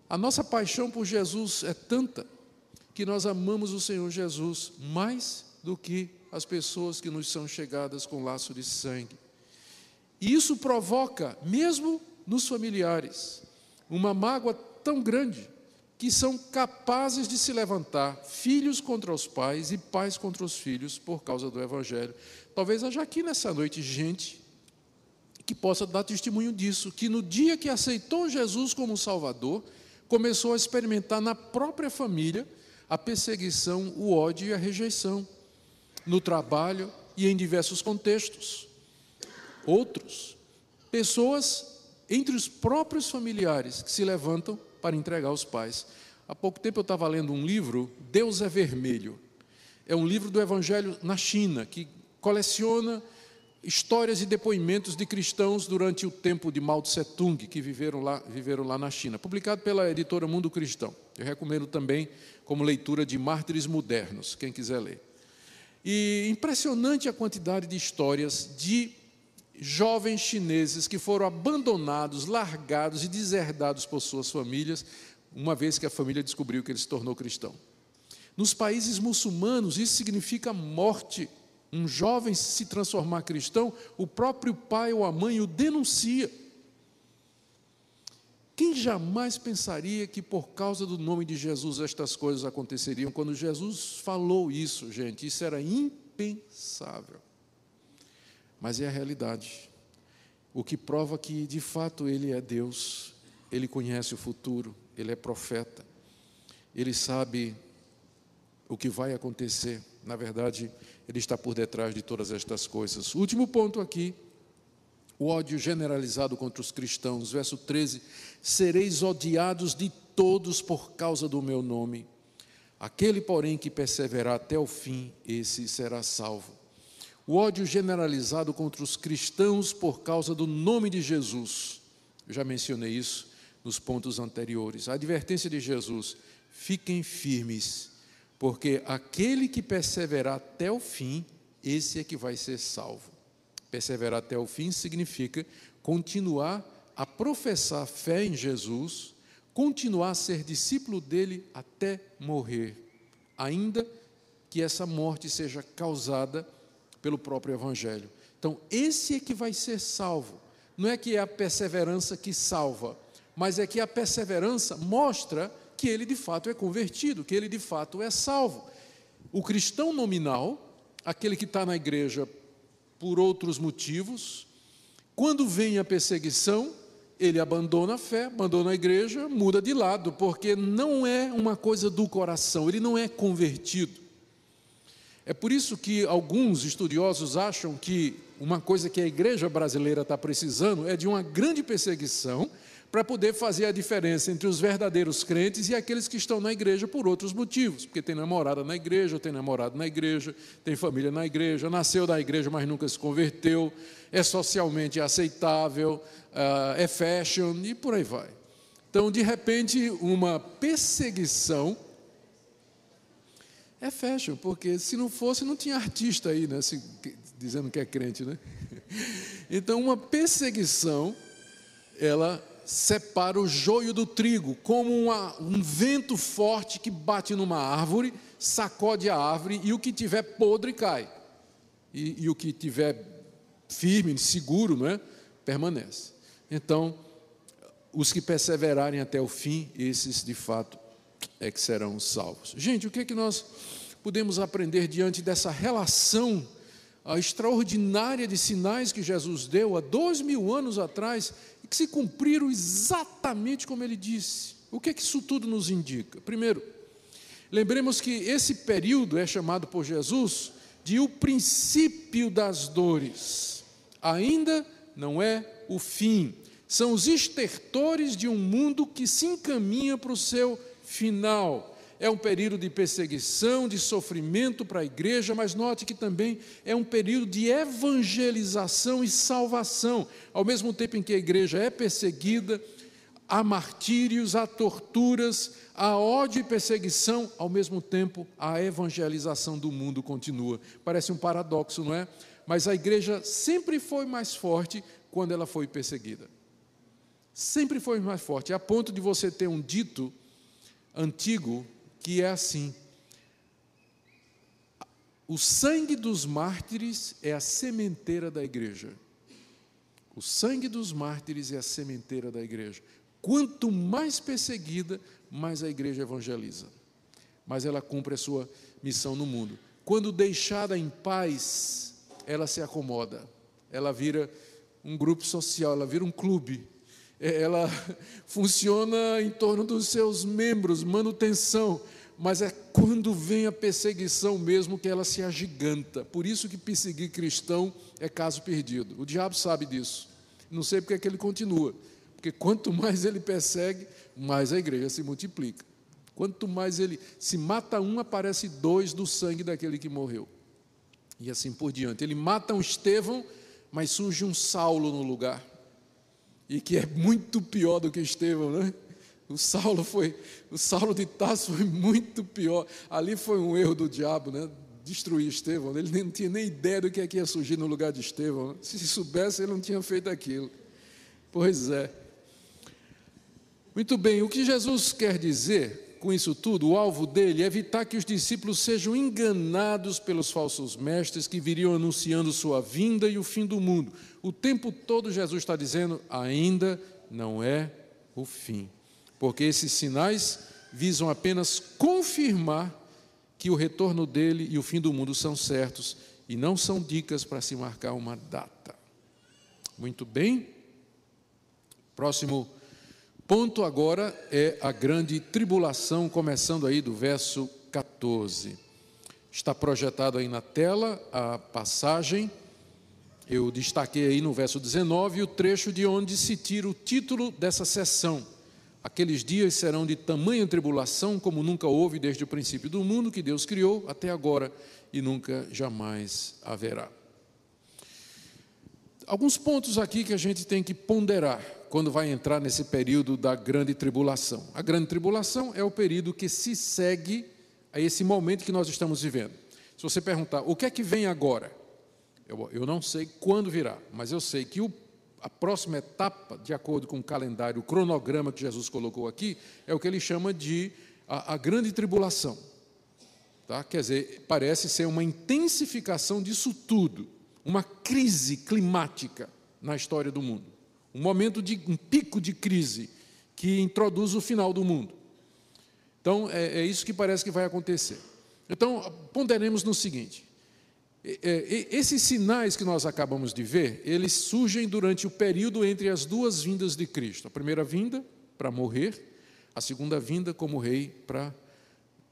A nossa paixão por Jesus é tanta que nós amamos o Senhor Jesus mais do que as pessoas que nos são chegadas com laço de sangue. E isso provoca, mesmo nos familiares, uma mágoa tão grande que são capazes de se levantar, filhos contra os pais e pais contra os filhos, por causa do Evangelho. Talvez haja aqui nessa noite gente que possa dar testemunho disso, que no dia que aceitou Jesus como Salvador, começou a experimentar na própria família a perseguição, o ódio e a rejeição, no trabalho e em diversos contextos. Outros, pessoas entre os próprios familiares que se levantam para entregar aos pais. Há pouco tempo eu estava lendo um livro, Deus é Vermelho. É um livro do Evangelho na China, que coleciona histórias e depoimentos de cristãos durante o tempo de Mao Tse-tung, que viveram lá na China, publicado pela editora Mundo Cristão. Eu recomendo também como leitura de Mártires Modernos, quem quiser ler. E impressionante a quantidade de histórias de jovens chineses que foram abandonados, largados e deserdados por suas famílias, uma vez que a família descobriu que ele se tornou cristão. Nos países muçulmanos, isso significa morte. Um jovem se transformar cristão, o próprio pai ou a mãe o denuncia. Quem jamais pensaria que por causa do nome de Jesus estas coisas aconteceriam? Quando Jesus falou isso, gente, isso era impensável. Mas é a realidade. o que prova que, de fato, ele é Deus, ele conhece o futuro, ele é profeta, ele sabe o que vai acontecer. Na verdade, ele está por detrás de todas estas coisas. O último ponto aqui, o ódio generalizado contra os cristãos. Verso 13: sereis odiados de todos por causa do meu nome. Aquele, porém, que perseverar até o fim, esse será salvo. O ódio generalizado contra os cristãos por causa do nome de Jesus. Eu já mencionei isso nos pontos anteriores. A advertência de Jesus: fiquem firmes, porque aquele que perseverar até o fim, esse é que vai ser salvo. Perseverar até o fim significa continuar a professar fé em Jesus, continuar a ser discípulo dele até morrer, ainda que essa morte seja causada pelo próprio Evangelho. Então, esse é que vai ser salvo. Não é que é a perseverança que salva, mas é que a perseverança mostra que ele de fato é convertido, que ele de fato é salvo. O cristão nominal, aquele que está na igreja por outros motivos, quando vem a perseguição, ele abandona a fé, abandona a igreja, muda de lado, porque não é uma coisa do coração, ele não é convertido. É por isso que alguns estudiosos acham que uma coisa que a igreja brasileira está precisando é de uma grande perseguição para poder fazer a diferença entre os verdadeiros crentes e aqueles que estão na igreja por outros motivos, porque tem namorada na igreja, tem namorado na igreja, tem família na igreja, nasceu da igreja, mas nunca se converteu, é socialmente aceitável, é fashion e por aí vai. Então, de repente, uma perseguição é fashion, porque se não fosse, não tinha artista aí, né, dizendo que é crente, né? Então, uma perseguição, ela separa o joio do trigo, como um vento forte que bate numa árvore, sacode a árvore, e o que tiver podre cai, e o que tiver firme, seguro, não é? Permanece. Então, os que perseverarem até o fim, esses de fato é que serão salvos. Gente, o que é que nós podemos aprender diante dessa relação extraordinária de sinais que Jesus deu há 2000 anos atrás e que se cumpriram exatamente como ele disse? O que é que isso tudo nos indica? Primeiro, lembremos que esse período é chamado por Jesus de o princípio das dores. Ainda não é o fim. São os estertores de um mundo que se encaminha para o seu final. É um período de perseguição, de sofrimento para a igreja, mas note que também é um período de evangelização e salvação. Ao mesmo tempo em que a igreja é perseguida, há martírios, há torturas, há ódio e perseguição, ao mesmo tempo a evangelização do mundo continua. Parece um paradoxo, não é? Mas a igreja sempre foi mais forte quando ela foi perseguida. Sempre foi mais forte, a ponto de você ter um dito antigo que é assim: o sangue dos mártires é a sementeira da igreja. O sangue dos mártires é a sementeira da igreja. Quanto mais perseguida, mais a igreja evangeliza, mais ela cumpre a sua missão no mundo. Quando deixada em paz, ela se acomoda, ela vira um grupo social, ela vira um clube. Ela funciona em torno dos seus membros, manutenção, mas é quando vem a perseguição mesmo que ela se agiganta. Por isso que perseguir cristão é caso perdido. O diabo sabe disso. Não sei porque é que ele continua, porque quanto mais ele persegue, mais a igreja se multiplica. Quanto mais ele se mata um, aparece dois do sangue daquele que morreu. E assim por diante. Ele mata um Estevão, mas surge um Saulo no lugar. E que é muito pior do que Estevão, né? O Saulo de Tarso foi muito pior. Ali foi um erro do diabo, né? Destruir Estevão. Ele não tinha nem ideia do que é que ia surgir no lugar de Estevão, né? Se soubesse, ele não tinha feito aquilo. Pois é. Muito bem, o que Jesus quer dizer com isso tudo, o alvo dele é evitar que os discípulos sejam enganados pelos falsos mestres que viriam anunciando sua vinda e o fim do mundo. O tempo todo Jesus está dizendo, ainda não é o fim. Porque esses sinais visam apenas confirmar que o retorno dele e o fim do mundo são certos e não são dicas para se marcar uma data. Muito bem. Próximo ponto agora é a grande tribulação, começando aí do verso 14. Está projetado aí na tela a passagem. Eu destaquei aí no verso 19 o trecho de onde se tira o título dessa sessão. Aqueles dias serão de tamanha tribulação como nunca houve desde o princípio do mundo que Deus criou até agora e nunca jamais haverá. Alguns pontos aqui que a gente tem que ponderar quando vai entrar nesse período da grande tribulação. A grande tribulação é o período que se segue a esse momento que nós estamos vivendo. Se você perguntar, o que é que vem agora? Eu não sei quando virá, mas eu sei que a próxima etapa, de acordo com o calendário, o cronograma que Jesus colocou aqui, é o que ele chama de a grande tribulação. Tá? Quer dizer, parece ser uma intensificação disso tudo. Uma crise climática na história do mundo. Um pico de crise que introduz o final do mundo. Então, é isso que parece que vai acontecer. Então, ponderemos no seguinte. Esses sinais que nós acabamos de ver, eles surgem durante o período entre as duas vindas de Cristo. A primeira vinda, para morrer. A segunda vinda, como rei, para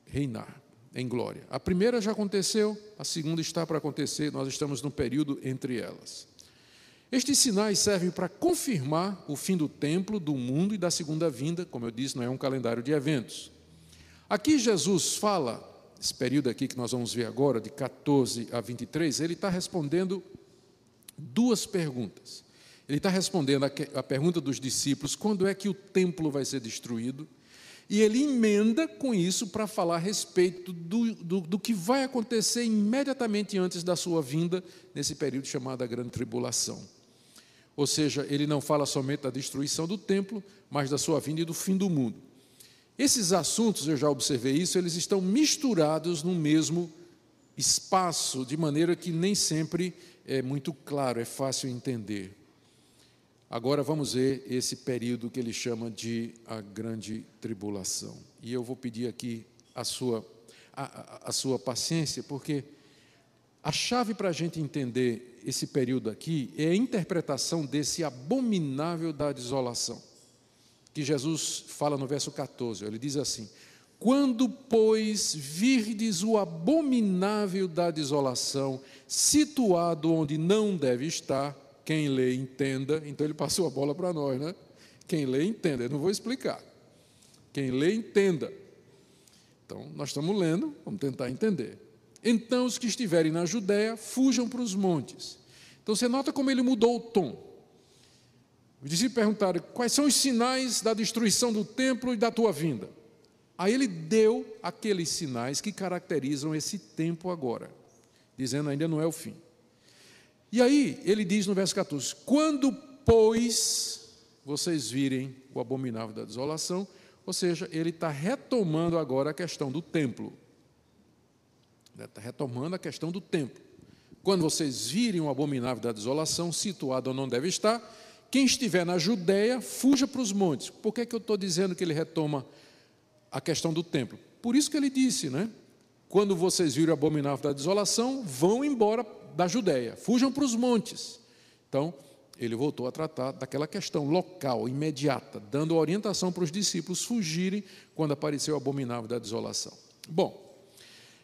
reinar em glória. A primeira já aconteceu, a segunda está para acontecer, nós estamos no período entre elas. Estes sinais servem para confirmar o fim do templo, do mundo e da segunda vinda, como eu disse, não é um calendário de eventos. Aqui Jesus fala, esse período aqui que nós vamos ver agora, de 14 a 23, ele está respondendo duas perguntas. Ele está respondendo a pergunta dos discípulos, quando é que o templo vai ser destruído? E ele emenda com isso para falar a respeito do que vai acontecer imediatamente antes da sua vinda, nesse período chamado a Grande Tribulação. Ou seja, ele não fala somente da destruição do templo, mas da sua vinda e do fim do mundo. Esses assuntos, eu já observei isso, eles estão misturados no mesmo espaço, de maneira que nem sempre é muito claro, é fácil entender. Agora vamos ver esse período que ele chama de a grande tribulação. E eu vou pedir aqui a sua paciência, porque a chave para a gente entender esse período aqui é a interpretação desse abominável da desolação, que Jesus fala no verso 14. Ele diz assim, quando, pois, virdes o abominável da desolação, situado onde não deve estar, quem lê, entenda. Então ele passou a bola para nós, né? Quem lê, entenda. Eu não vou explicar. Quem lê, entenda. Então, nós estamos lendo, vamos tentar entender. Então, os que estiverem na Judéia, fujam para os montes. Então, você nota como ele mudou o tom. Os discípulos perguntaram, quais são os sinais da destruição do templo e da tua vinda? Aí ele deu aqueles sinais que caracterizam esse tempo agora, dizendo ainda não é o fim. E aí, ele diz no verso 14, quando, pois, vocês virem o abominável da desolação, ou seja, ele está retomando agora a questão do templo. Está retomando a questão do templo. Quando vocês virem o abominável da desolação, situado onde não deve estar, quem estiver na Judéia, fuja para os montes. Por que eu estou dizendo que ele retoma a questão do templo? Por isso que ele disse, né? Quando vocês virem o abominável da desolação, vão embora da Judéia, fujam para os montes. Então, ele voltou a tratar daquela questão local, imediata, dando orientação para os discípulos fugirem quando apareceu o abominável da desolação. Bom,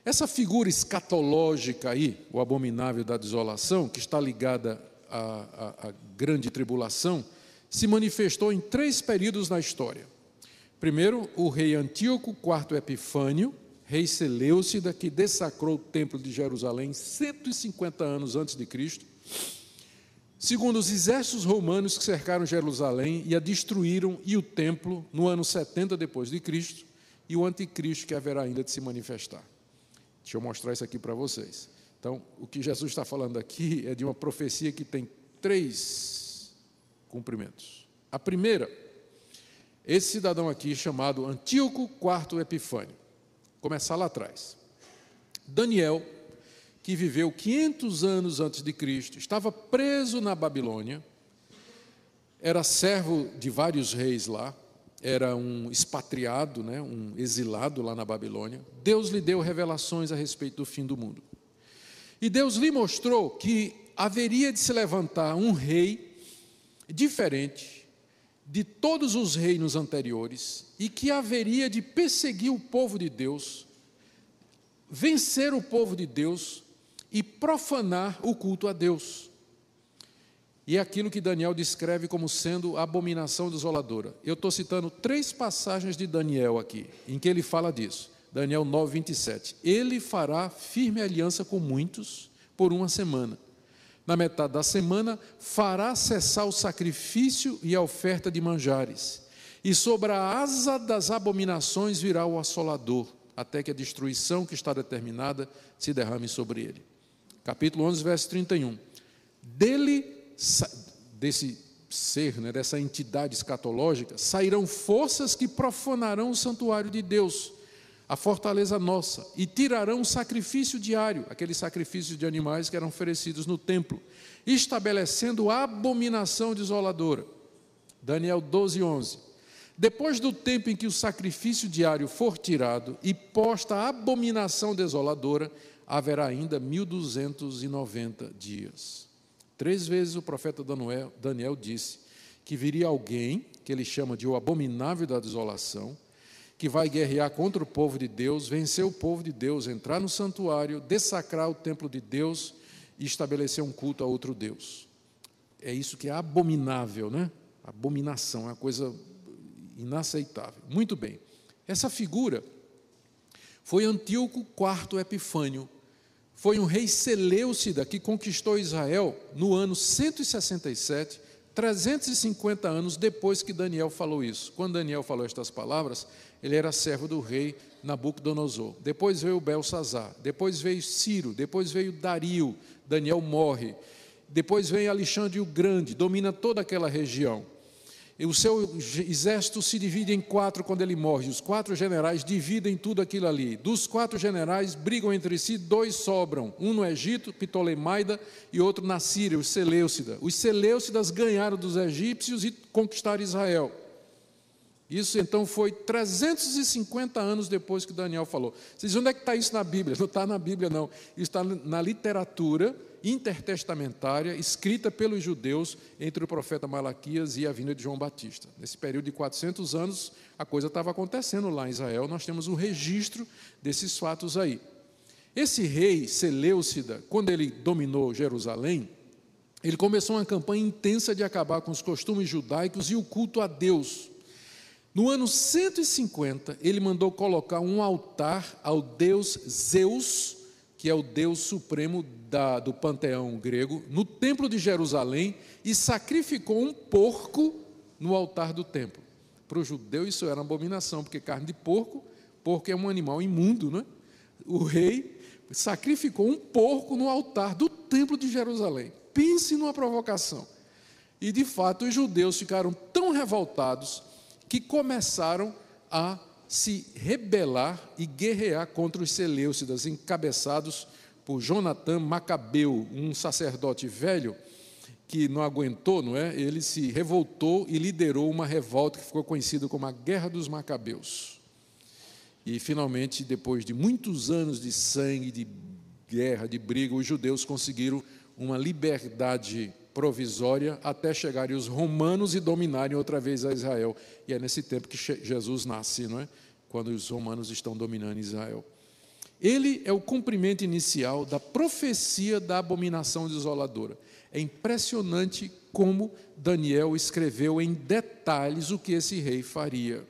essa figura escatológica aí, o abominável da desolação, que está ligada à grande tribulação, se manifestou em 3 períodos na história. Primeiro, o rei Antíoco IV Epifânio, rei Seleucida, que dessacrou o templo de Jerusalém 150 anos antes de Cristo. Segundo, os exércitos romanos que cercaram Jerusalém e a destruíram, e o templo no ano 70 depois de Cristo, e o anticristo que haverá ainda de se manifestar. Deixa eu mostrar isso aqui para vocês. Então, o que Jesus está falando aqui é de uma profecia que tem 3 cumprimentos. A primeira, esse cidadão aqui chamado Antíoco IV Epifânio. Começar lá atrás. Daniel, que viveu 500 anos antes de Cristo, estava preso na Babilônia, era servo de vários reis lá, era um expatriado, né, um exilado lá na Babilônia. Deus lhe deu revelações a respeito do fim do mundo. E Deus lhe mostrou que haveria de se levantar um rei diferente de todos os reinos anteriores e que haveria de perseguir o povo de Deus, vencer o povo de Deus e profanar o culto a Deus. E é aquilo que Daniel descreve como sendo a abominação desoladora. Eu estou citando 3 passagens de Daniel aqui, em que ele fala disso. Daniel 9, 27. Ele fará firme aliança com muitos por 1 semana. Na metade da semana, fará cessar o sacrifício e a oferta de manjares. E sobre a asa das abominações virá o assolador, até que a destruição que está determinada se derrame sobre ele. Capítulo 11, verso 31. Desse ser, dessa entidade escatológica, sairão forças que profanarão o santuário de Deus, a fortaleza nossa, e tirarão o sacrifício diário, aqueles sacrifícios de animais que eram oferecidos no templo, estabelecendo a abominação desoladora. Daniel 12, 11. Depois do tempo em que o sacrifício diário for tirado e posta a abominação desoladora, haverá ainda 1290 dias. 3 vezes o profeta Daniel disse que viria alguém, que ele chama de o abominável da desolação, que vai guerrear contra o povo de Deus, vencer o povo de Deus, entrar no santuário, dessacrar o templo de Deus e estabelecer um culto a outro Deus. É isso que é abominável, né? Abominação, é uma coisa inaceitável. Muito bem. Essa figura foi Antíoco IV Epifânio. Foi um rei Seleucida que conquistou Israel no ano 167, 350 anos depois que Daniel falou isso. Quando Daniel falou estas palavras, ele era servo do rei Nabucodonosor. Depois veio Belsazar, depois veio Ciro, depois veio Dario, Daniel morre. Depois vem Alexandre o Grande, domina toda aquela região. E o seu exército se divide em 4 quando ele morre. Os 4 generais dividem tudo aquilo ali. Dos 4 generais, brigam entre si, 2 sobram. Um no Egito, Ptolemaida, e outro na Síria, os Seleucidas. Os Seleucidas ganharam dos egípcios e conquistaram Israel. Isso então foi 350 anos depois que Daniel falou. Vocês dizem, onde é que está isso na Bíblia? Não está na Bíblia, não. Isso está na literatura intertestamentária escrita pelos judeus entre o profeta Malaquias e a vinda de João Batista. Nesse período de 400 anos, a coisa estava acontecendo lá em Israel. Nós temos um registro desses fatos aí. Esse rei Seleucida, quando ele dominou Jerusalém, ele começou uma campanha intensa de acabar com os costumes judaicos e o culto a Deus. No ano 150, ele mandou colocar um altar ao deus Zeus, que é o deus supremo do panteão grego, no templo de Jerusalém, e sacrificou um porco no altar do templo. Para o judeu isso era uma abominação, porque carne de porco é um animal imundo, não é? O rei sacrificou um porco no altar do templo de Jerusalém. Pense numa provocação. E de fato os judeus ficaram tão revoltados que começaram a se rebelar e guerrear contra os Seleucidas, encabeçados por Jonatã Macabeu, um sacerdote velho que não aguentou, não é? Ele se revoltou e liderou uma revolta que ficou conhecida como a Guerra dos Macabeus. E finalmente, depois de muitos anos de sangue, de guerra, de briga, os judeus conseguiram uma liberdade provisória até chegarem os romanos e dominarem outra vez a Israel. E é nesse tempo que Jesus nasce, não é? Quando os romanos estão dominando Israel. Ele é o cumprimento inicial da profecia da abominação desoladora. É impressionante como Daniel escreveu em detalhes o que esse rei faria.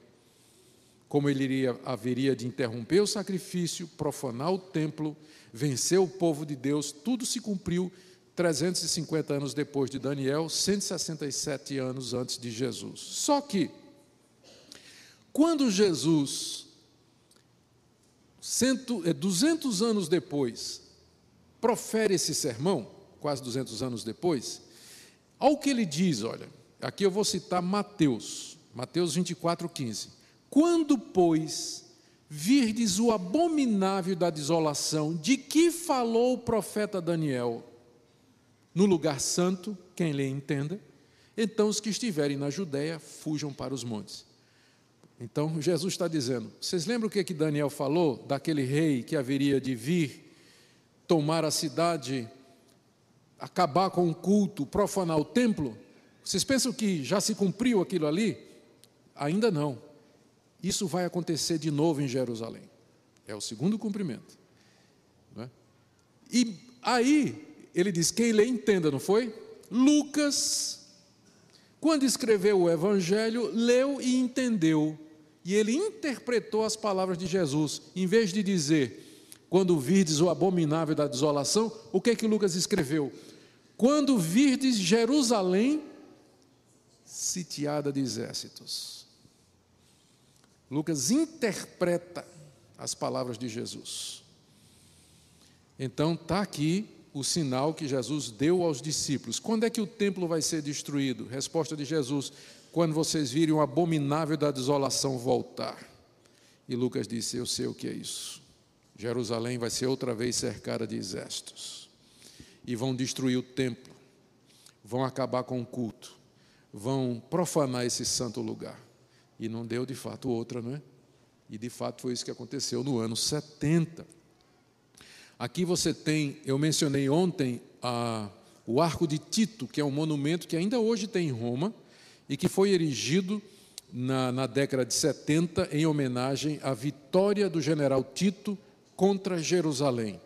Como ele haveria de interromper o sacrifício, profanar o templo, vencer o povo de Deus. Tudo se cumpriu 350 anos depois de Daniel, 167 anos antes de Jesus. Só que, quando Jesus, 200 anos depois, profere esse sermão, quase 200 anos depois, ao que ele diz, olha, aqui eu vou citar Mateus 24:15. Quando, pois, virdes o abominável da desolação, de que falou o profeta Daniel, no lugar santo, quem lê entenda, então os que estiverem na Judéia fujam para os montes. Então Jesus está dizendo, vocês lembram o que Daniel falou daquele rei que haveria de vir, tomar a cidade, acabar com o culto, profanar o templo? Vocês pensam que já se cumpriu aquilo ali? Ainda não. Isso vai acontecer de novo em Jerusalém. É o segundo cumprimento. Não é? E aí, ele diz, quem lê entenda, não foi? Lucas, quando escreveu o Evangelho, leu e entendeu. E ele interpretou as palavras de Jesus. Em vez de dizer, quando virdes o abominável da desolação, o que é que Lucas escreveu? Quando virdes Jerusalém sitiada de exércitos. Lucas interpreta as palavras de Jesus. Então está aqui o sinal que Jesus deu aos discípulos. Quando é que o templo vai ser destruído? Resposta de Jesus: quando vocês virem o abominável da desolação voltar. E Lucas disse, eu sei o que é isso. Jerusalém vai ser outra vez cercada de exércitos. E vão destruir o templo. Vão acabar com o culto. Vão profanar esse santo lugar. E não deu de fato outra, não é? E de fato foi isso que aconteceu no ano 70. Aqui você tem, eu mencionei ontem, o Arco de Tito, que é um monumento que ainda hoje tem em Roma, e que foi erigido na década de 70 em homenagem à vitória do general Tito contra Jerusalém.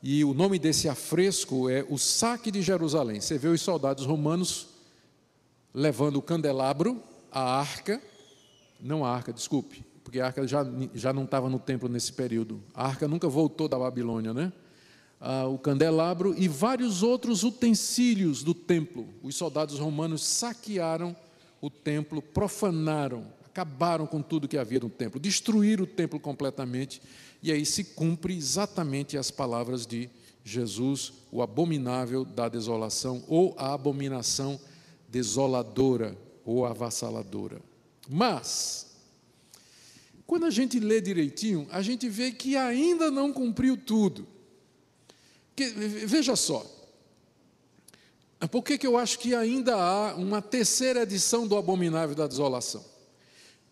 E o nome desse afresco é o Saque de Jerusalém. Você vê os soldados romanos levando o candelabro, a arca, desculpe, porque a arca já não estava no templo nesse período. A arca nunca voltou da Babilônia, né? O candelabro e vários outros utensílios do templo. Os soldados romanos saquearam o templo, profanaram, acabaram com tudo que havia no templo, destruíram o templo completamente, e aí se cumpre exatamente as palavras de Jesus, o abominável da desolação, ou a abominação desoladora, ou avassaladora. Mas, quando a gente lê direitinho, a gente vê que ainda não cumpriu tudo. Veja só, por que eu acho que ainda há uma terceira edição do abominável da desolação?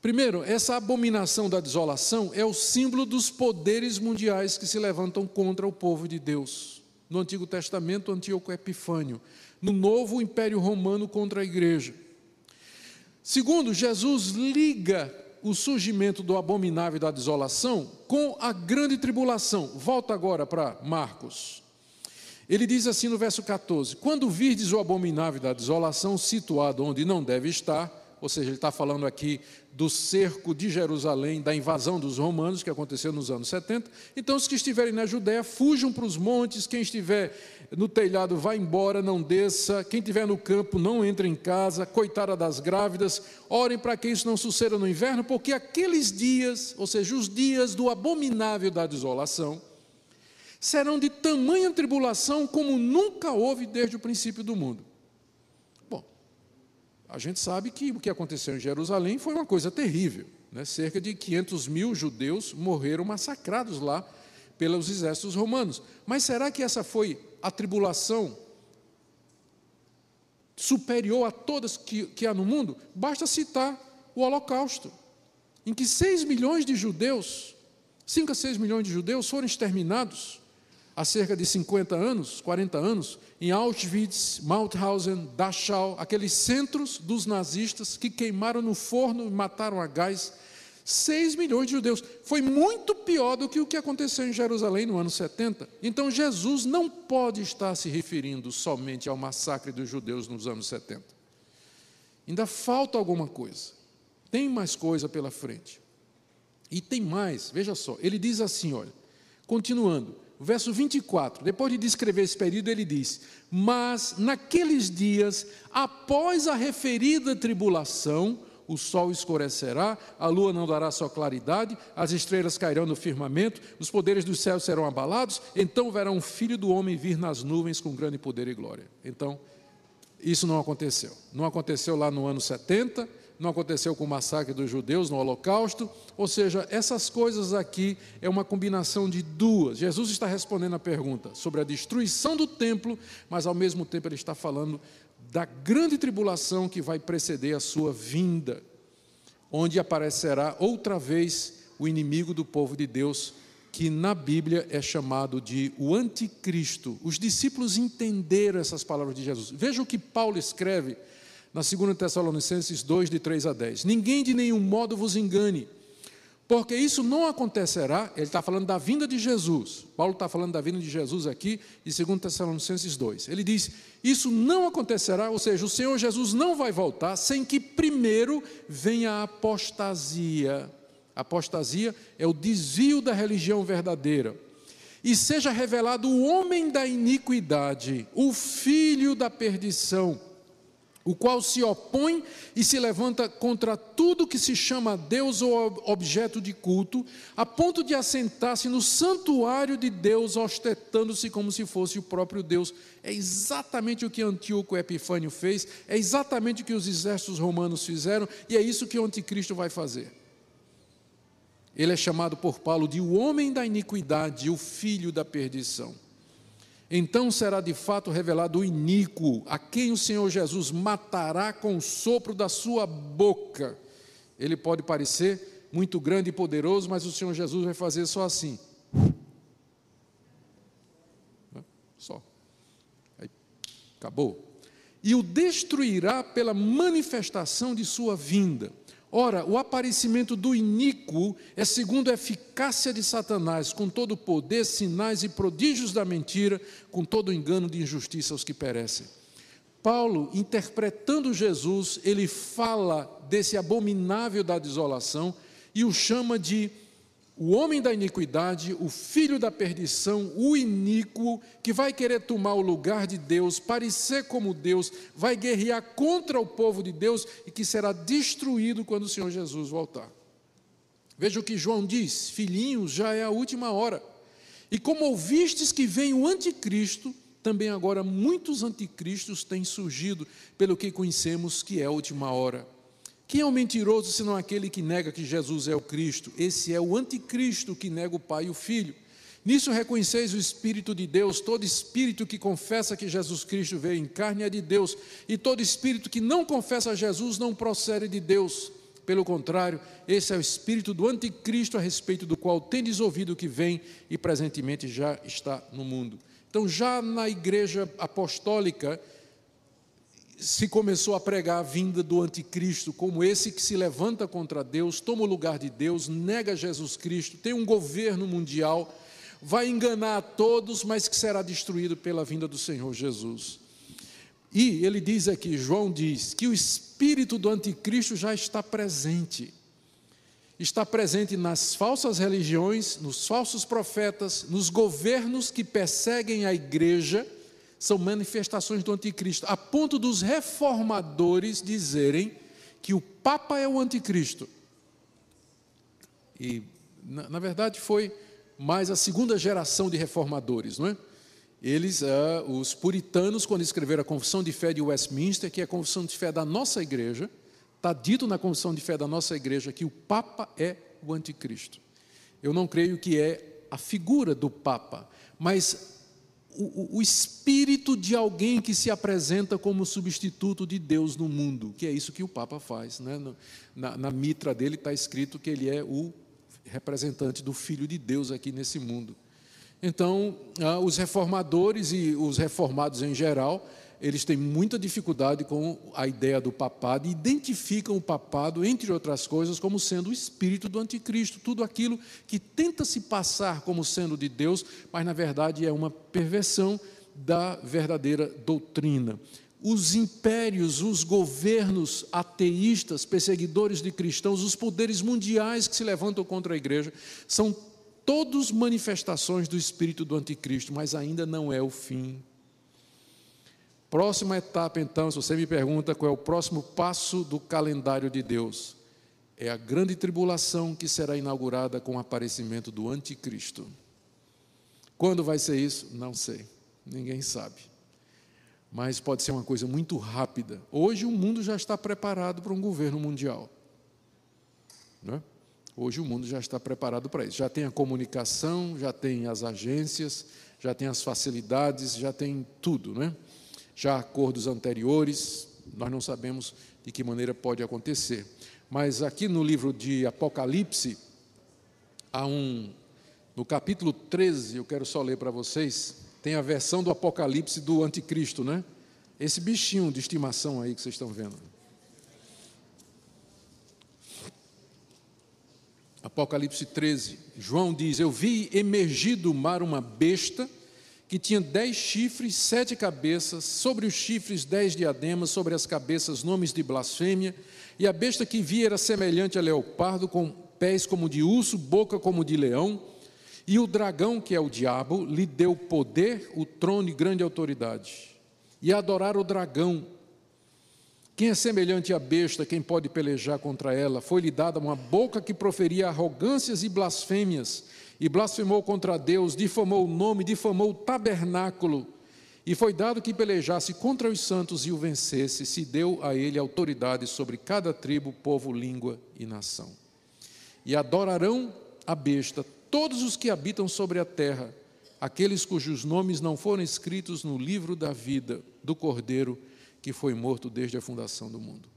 Primeiro, essa abominação da desolação é o símbolo dos poderes mundiais que se levantam contra o povo de Deus. No Antigo Testamento, Antíoco Epifânio. No Novo, o Império Romano contra a Igreja. Segundo, Jesus liga o surgimento do abominável da desolação com a grande tribulação. Volta agora para Marcos. Ele diz assim no verso 14, quando virdes o abominável da desolação situado onde não deve estar, ou seja, ele está falando aqui do cerco de Jerusalém, da invasão dos romanos, que aconteceu nos anos 70, então os que estiverem na Judéia, fujam para os montes, quem estiver no telhado, vá embora, não desça, quem estiver no campo, não entre em casa, coitada das grávidas, orem para que isso não suceda no inverno, porque aqueles dias, ou seja, os dias do abominável da desolação, serão de tamanha tribulação como nunca houve desde o princípio do mundo. Bom, a gente sabe que o que aconteceu em Jerusalém foi uma coisa terrível, né? Cerca de 500 mil judeus morreram massacrados lá pelos exércitos romanos. Mas será que essa foi a tribulação superior a todas que há no mundo? Basta citar o Holocausto, em que 6 milhões de judeus, 5 a 6 milhões de judeus foram exterminados há cerca de 50 anos, 40 anos, em Auschwitz, Mauthausen, Dachau, aqueles centros dos nazistas que queimaram no forno e mataram a gás 6 milhões de judeus. Foi muito pior do que o que aconteceu em Jerusalém no ano 70. Então Jesus não pode estar se referindo somente ao massacre dos judeus nos anos 70. Ainda falta alguma coisa. Tem mais coisa pela frente. E tem mais, veja só, ele diz assim, olha, continuando, verso 24, depois de descrever esse período, ele diz, mas naqueles dias, após a referida tribulação, o sol escurecerá, a lua não dará sua claridade, as estrelas cairão no firmamento, os poderes dos céus serão abalados, então verão o Filho do Homem vir nas nuvens com grande poder e glória. Então, isso não aconteceu. Não aconteceu lá no ano 70, não aconteceu com o massacre dos judeus no Holocausto, ou seja, essas coisas aqui é uma combinação de duas. Jesus está respondendo a pergunta sobre a destruição do templo, mas ao mesmo tempo ele está falando da grande tribulação que vai preceder a sua vinda, onde aparecerá outra vez o inimigo do povo de Deus, que na Bíblia é chamado de o anticristo. Os discípulos entenderam essas palavras de Jesus. Veja o que Paulo escreve na 2 Tessalonicenses 2, de 3 a 10. Ninguém de nenhum modo vos engane, porque isso não acontecerá. Ele está falando da vinda de Jesus. Paulo está falando da vinda de Jesus aqui, em 2 Tessalonicenses 2. Ele diz, isso não acontecerá, ou seja, o Senhor Jesus não vai voltar, sem que primeiro venha a apostasia. A apostasia é o desvio da religião verdadeira. E seja revelado o homem da iniquidade, o filho da perdição, o qual se opõe e se levanta contra tudo que se chama Deus ou objeto de culto, a ponto de assentar-se no santuário de Deus, ostentando-se como se fosse o próprio Deus. É exatamente o que Antíoco Epifânio fez, é exatamente o que os exércitos romanos fizeram, e é isso que o anticristo vai fazer. Ele é chamado por Paulo de o homem da iniquidade, o filho da perdição. Então será de fato revelado o iníquo, a quem o Senhor Jesus matará com o sopro da sua boca. Ele pode parecer muito grande e poderoso, mas o Senhor Jesus vai fazer só assim. Só. Aí, acabou. E o destruirá pela manifestação de sua vinda. Ora, o aparecimento do iníquo é segundo a eficácia de Satanás, com todo o poder, sinais e prodígios da mentira, com todo o engano de injustiça aos que perecem. Paulo, interpretando Jesus, ele fala desse abominável da desolação e o chama de o homem da iniquidade, o filho da perdição, o iníquo, que vai querer tomar o lugar de Deus, parecer como Deus, vai guerrear contra o povo de Deus e que será destruído quando o Senhor Jesus voltar. Veja o que João diz, filhinhos, já é a última hora. E como ouvistes que vem o anticristo, também agora muitos anticristos têm surgido, pelo que conhecemos que é a última hora. Quem é o mentiroso, senão aquele que nega que Jesus é o Cristo? Esse é o anticristo que nega o Pai e o Filho. Nisso reconheceis o Espírito de Deus, todo espírito que confessa que Jesus Cristo veio em carne é de Deus, e todo espírito que não confessa Jesus não procede de Deus. Pelo contrário, esse é o espírito do anticristo, a respeito do qual tendes ouvido que vem e presentemente já está no mundo. Então, já na igreja apostólica, se começou a pregar a vinda do anticristo como esse que se levanta contra Deus, toma o lugar de Deus, nega Jesus Cristo, tem um governo mundial, vai enganar a todos, mas que será destruído pela vinda do Senhor Jesus. E ele diz aqui, João diz, que o espírito do anticristo já está presente nas falsas religiões, nos falsos profetas, nos governos que perseguem a igreja. São manifestações do anticristo, a ponto dos reformadores dizerem que o Papa é o anticristo. E, na verdade, foi mais a segunda geração de reformadores, não é? Eles, os puritanos, quando escreveram a Confissão de Fé de Westminster, que é a Confissão de Fé da nossa igreja, está dito na Confissão de Fé da nossa igreja que o Papa é o anticristo. Eu não creio que é a figura do Papa, mas o espírito de alguém que se apresenta como substituto de Deus no mundo, que é isso que o Papa faz, né? Na mitra dele está escrito que ele é o representante do Filho de Deus aqui nesse mundo. Então, os reformadores e os reformados em geral, eles têm muita dificuldade com a ideia do papado e identificam o papado, entre outras coisas, como sendo o espírito do anticristo, tudo aquilo que tenta se passar como sendo de Deus, mas na verdade é uma perversão da verdadeira doutrina. Os impérios, os governos ateístas, perseguidores de cristãos, os poderes mundiais que se levantam contra a igreja, são todos manifestações do espírito do anticristo, mas ainda não é o fim. Próxima etapa, então, se você me pergunta qual é o próximo passo do calendário de Deus, é a grande tribulação que será inaugurada com o aparecimento do anticristo. Quando vai ser isso? Não sei, ninguém sabe. Mas pode ser uma coisa muito rápida. Hoje o mundo já está preparado para um governo mundial, não é? Hoje o mundo já está preparado para isso. Já tem a comunicação, já tem as agências, já tem as facilidades, já tem tudo, não é? Já acordos anteriores, nós não sabemos de que maneira pode acontecer. Mas aqui no livro de Apocalipse, no capítulo 13, eu quero só ler para vocês, tem a versão do Apocalipse do anticristo, né? Esse bichinho de estimação aí que vocês estão vendo. Apocalipse 13, João diz: eu vi emergir do mar uma besta que tinha 10 chifres, 7 cabeças, sobre os chifres 10 diademas, sobre as cabeças nomes de blasfêmia, e a besta que vi era semelhante a leopardo, com pés como de urso, boca como de leão, e o dragão, que é o diabo, lhe deu poder, o trono e grande autoridade, e adorar o dragão. Quem é semelhante à besta, quem pode pelejar contra ela? Foi-lhe dada uma boca que proferia arrogâncias e blasfêmias, e blasfemou contra Deus, difamou o nome, difamou o tabernáculo, e foi dado que pelejasse contra os santos e o vencesse, se deu a ele autoridade sobre cada tribo, povo, língua e nação. E adorarão a besta todos os que habitam sobre a terra, aqueles cujos nomes não foram escritos no livro da vida do Cordeiro, que foi morto desde a fundação do mundo.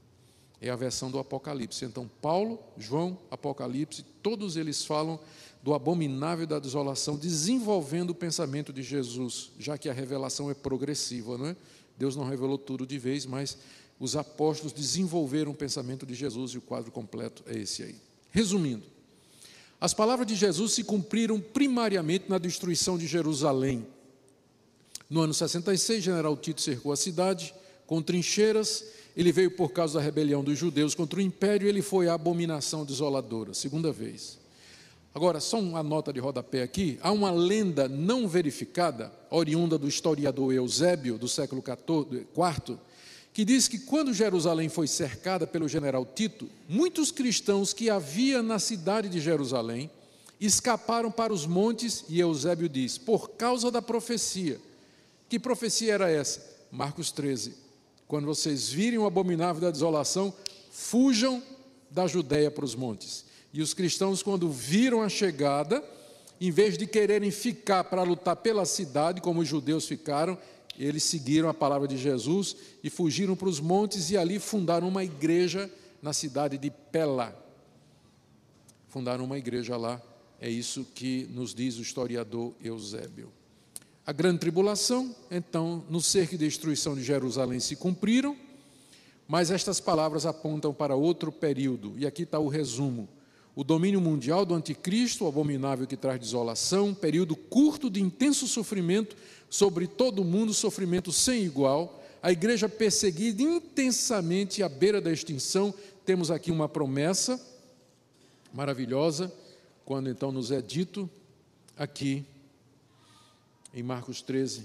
É a versão do Apocalipse. Então, Paulo, João, Apocalipse, todos eles falam do abominável da desolação, desenvolvendo o pensamento de Jesus, já que a revelação é progressiva, não é? Deus não revelou tudo de vez, mas os apóstolos desenvolveram o pensamento de Jesus, e o quadro completo é esse aí. Resumindo, as palavras de Jesus se cumpriram primariamente na destruição de Jerusalém. No ano 66, general Tito cercou a cidade com trincheiras. Ele veio por causa da rebelião dos judeus contra o império, e ele foi a abominação desoladora, segunda vez. Agora, só uma nota de rodapé aqui: há uma lenda não verificada, oriunda do historiador Eusébio, do século IV, que diz que quando Jerusalém foi cercada pelo general Tito, muitos cristãos que havia na cidade de Jerusalém escaparam para os montes, e Eusébio diz, por causa da profecia. Que profecia era essa? Marcos 13. Quando vocês virem o abominável da desolação, fujam da Judéia para os montes. E os cristãos, quando viram a chegada, em vez de quererem ficar para lutar pela cidade, como os judeus ficaram, eles seguiram a palavra de Jesus e fugiram para os montes, e ali fundaram uma igreja na cidade de Pela. Fundaram uma igreja lá, é isso que nos diz o historiador Eusébio. A grande tribulação, então, no cerco e destruição de Jerusalém se cumpriram, mas estas palavras apontam para outro período, e aqui está o resumo: o domínio mundial do anticristo, o abominável que traz desolação, período curto de intenso sofrimento sobre todo o mundo, sofrimento sem igual, a igreja perseguida intensamente à beira da extinção. Temos aqui uma promessa maravilhosa, quando então nos é dito aqui, em Marcos 13,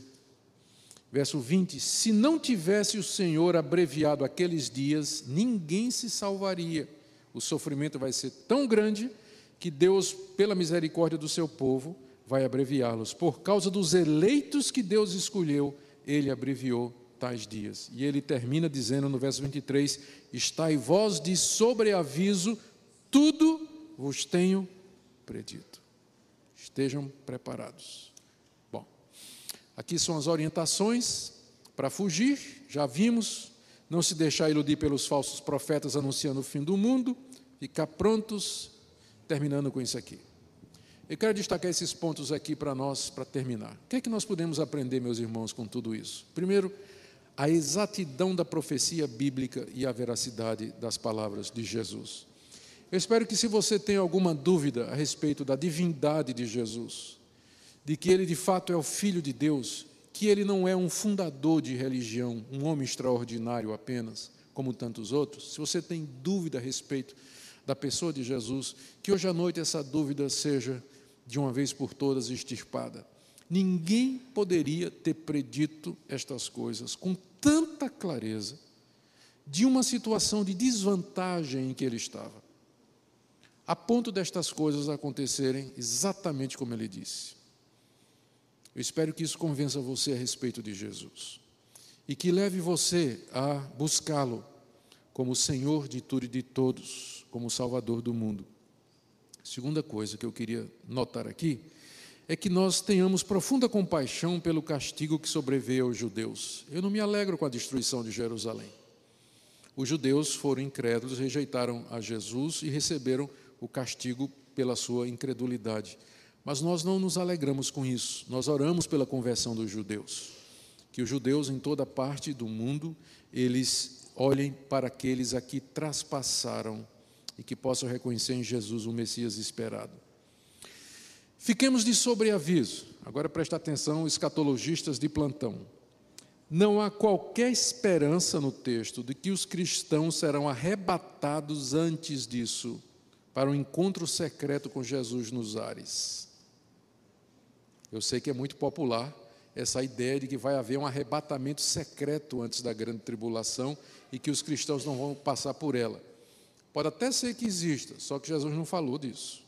verso 20, se não tivesse o Senhor abreviado aqueles dias, ninguém se salvaria. O sofrimento vai ser tão grande que Deus, pela misericórdia do seu povo, vai abreviá-los. Por causa dos eleitos que Deus escolheu, Ele abreviou tais dias. E Ele termina dizendo no verso 23, estai vós de sobreaviso, tudo vos tenho predito. Estejam preparados. Aqui são as orientações para fugir, já vimos: não se deixar iludir pelos falsos profetas anunciando o fim do mundo, ficar prontos, terminando com isso aqui. Eu quero destacar esses pontos aqui para nós, para terminar. O que é que nós podemos aprender, meus irmãos, com tudo isso? Primeiro, a exatidão da profecia bíblica e a veracidade das palavras de Jesus. Eu espero que, se você tem alguma dúvida a respeito da divindade de Jesus, de que Ele de fato é o Filho de Deus, que Ele não é um fundador de religião, um homem extraordinário apenas, como tantos outros, se você tem dúvida a respeito da pessoa de Jesus, que hoje à noite essa dúvida seja de uma vez por todas extirpada. Ninguém poderia ter predito estas coisas com tanta clareza, de uma situação de desvantagem em que ele estava, a ponto destas coisas acontecerem exatamente como ele disse. Eu espero que isso convença você a respeito de Jesus e que leve você a buscá-lo como o Senhor de tudo e de todos, como o Salvador do mundo. Segunda coisa que eu queria notar aqui é que nós tenhamos profunda compaixão pelo castigo que sobreveio aos judeus. Eu não me alegro com a destruição de Jerusalém. Os judeus foram incrédulos, rejeitaram a Jesus e receberam o castigo pela sua incredulidade. Mas nós não nos alegramos com isso. Nós oramos pela conversão dos judeus. que os judeus em toda parte do mundo, eles olhem para aqueles a que traspassaram e que possam reconhecer em Jesus o Messias esperado. Fiquemos de sobreaviso. Agora presta atenção, escatologistas de plantão. Não há qualquer esperança no texto de que os cristãos serão arrebatados antes disso, para um encontro secreto com Jesus nos ares. Eu sei que é muito popular essa ideia de que vai haver um arrebatamento secreto antes da grande tribulação e que os cristãos não vão passar por ela. Pode até ser que exista, só que Jesus não falou disso.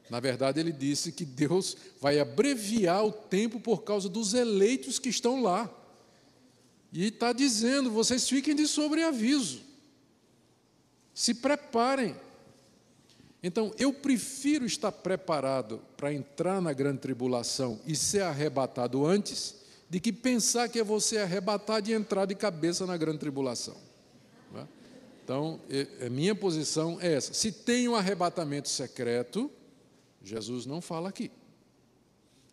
Na verdade, ele disse que Deus vai abreviar o tempo por causa dos eleitos que estão lá. E está dizendo, vocês fiquem de sobreaviso. Se preparem. Então, eu prefiro estar preparado para entrar na grande tribulação e ser arrebatado antes, de que pensar que é você arrebatado e entrar de cabeça na grande tribulação. Não é? Então, a minha posição é essa. Se tem um arrebatamento secreto, Jesus não fala aqui.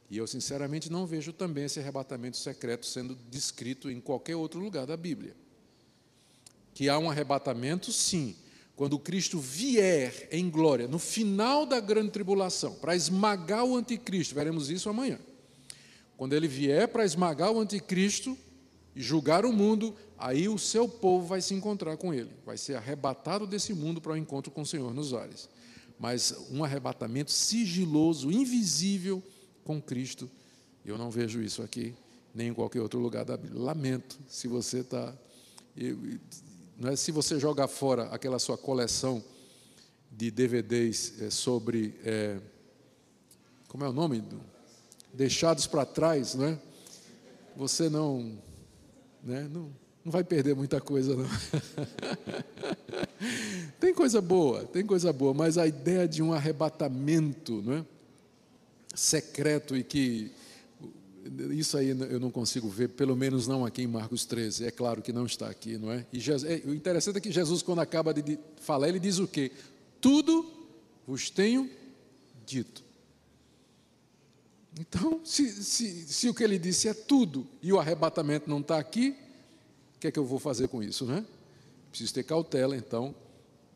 E eu, sinceramente, não vejo também esse arrebatamento secreto sendo descrito em qualquer outro lugar da Bíblia. Que há um arrebatamento, sim, quando Cristo vier em glória, no final da grande tribulação, para esmagar o anticristo, veremos isso amanhã. Quando ele vier para esmagar o anticristo e julgar o mundo, aí o seu povo vai se encontrar com ele, vai ser arrebatado desse mundo para o encontro com o Senhor nos ares. Mas um arrebatamento sigiloso, invisível com Cristo, eu não vejo isso aqui, nem em qualquer outro lugar da Bíblia. Lamento se você está... Não é, se você jogar fora aquela sua coleção de DVDs sobre, como é o nome? Deixados para trás, não é? Você não vai perder muita coisa, não. Tem coisa boa, mas a ideia de um arrebatamento, não é? Secreto e que... Isso aí eu não consigo ver, pelo menos não aqui em Marcos 13, é claro que não está aqui, não é? E o interessante é que Jesus, quando acaba de falar, ele diz o quê? Tudo vos tenho dito. Então, se o que ele disse é tudo, e o arrebatamento não está aqui, o que é que eu vou fazer com isso, não é? Preciso ter cautela, então,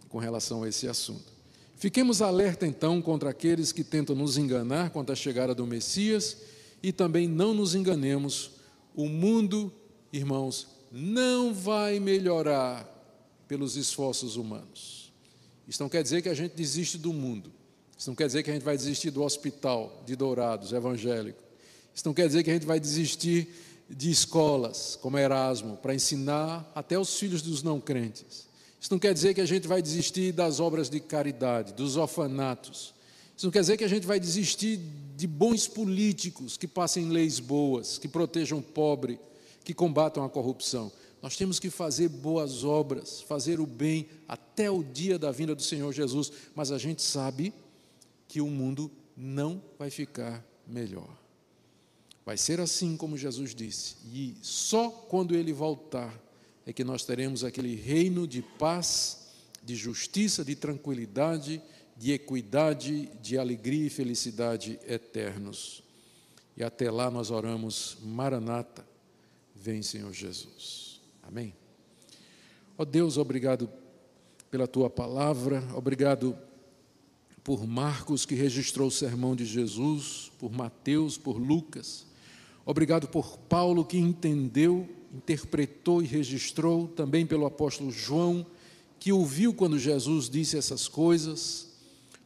com relação a esse assunto. Fiquemos alerta, então, contra aqueles que tentam nos enganar quanto à chegada do Messias. E também não nos enganemos, o mundo, irmãos, não vai melhorar pelos esforços humanos. Isso não quer dizer que a gente desiste do mundo. Isso não quer dizer que a gente vai desistir do hospital de Dourados, evangélico. Isso não quer dizer que a gente vai desistir de escolas, como Erasmo, para ensinar até os filhos dos não crentes. Isso não quer dizer que a gente vai desistir das obras de caridade, dos orfanatos. Isso não quer dizer que a gente vai desistir de bons políticos que passem leis boas, que protejam o pobre, que combatam a corrupção. Nós temos que fazer boas obras, fazer o bem até o dia da vinda do Senhor Jesus, mas a gente sabe que o mundo não vai ficar melhor. Vai ser assim como Jesus disse, e só quando Ele voltar é que nós teremos aquele reino de paz, de justiça, de tranquilidade, de equidade, de alegria e felicidade eternos. E até lá nós oramos, Maranata, vem Senhor Jesus. Amém? Ó Deus, obrigado pela Tua palavra, obrigado por Marcos, que registrou o sermão de Jesus, por Mateus, por Lucas. Obrigado por Paulo, que entendeu, interpretou e registrou, também pelo apóstolo João, que ouviu quando Jesus disse essas coisas.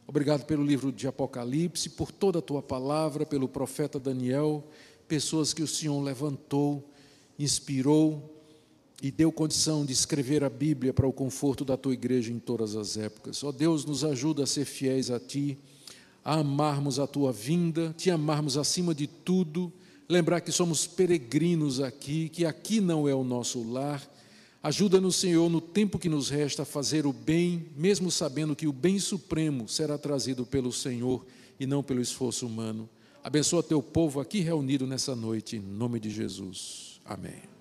Obrigado pelo livro de Apocalipse, por toda a Tua palavra, pelo profeta Daniel, pessoas que o Senhor levantou, inspirou e deu condição de escrever a Bíblia para o conforto da Tua igreja em todas as épocas. Ó Deus, nos ajuda a ser fiéis a Ti, a amarmos a Tua vinda, Te amarmos acima de tudo, lembrar que somos peregrinos aqui, que aqui não é o nosso lar. Ajuda-nos, Senhor, no tempo que nos resta a fazer o bem, mesmo sabendo que o bem supremo será trazido pelo Senhor e não pelo esforço humano. Abençoa Teu povo aqui reunido nessa noite, em nome de Jesus. Amém.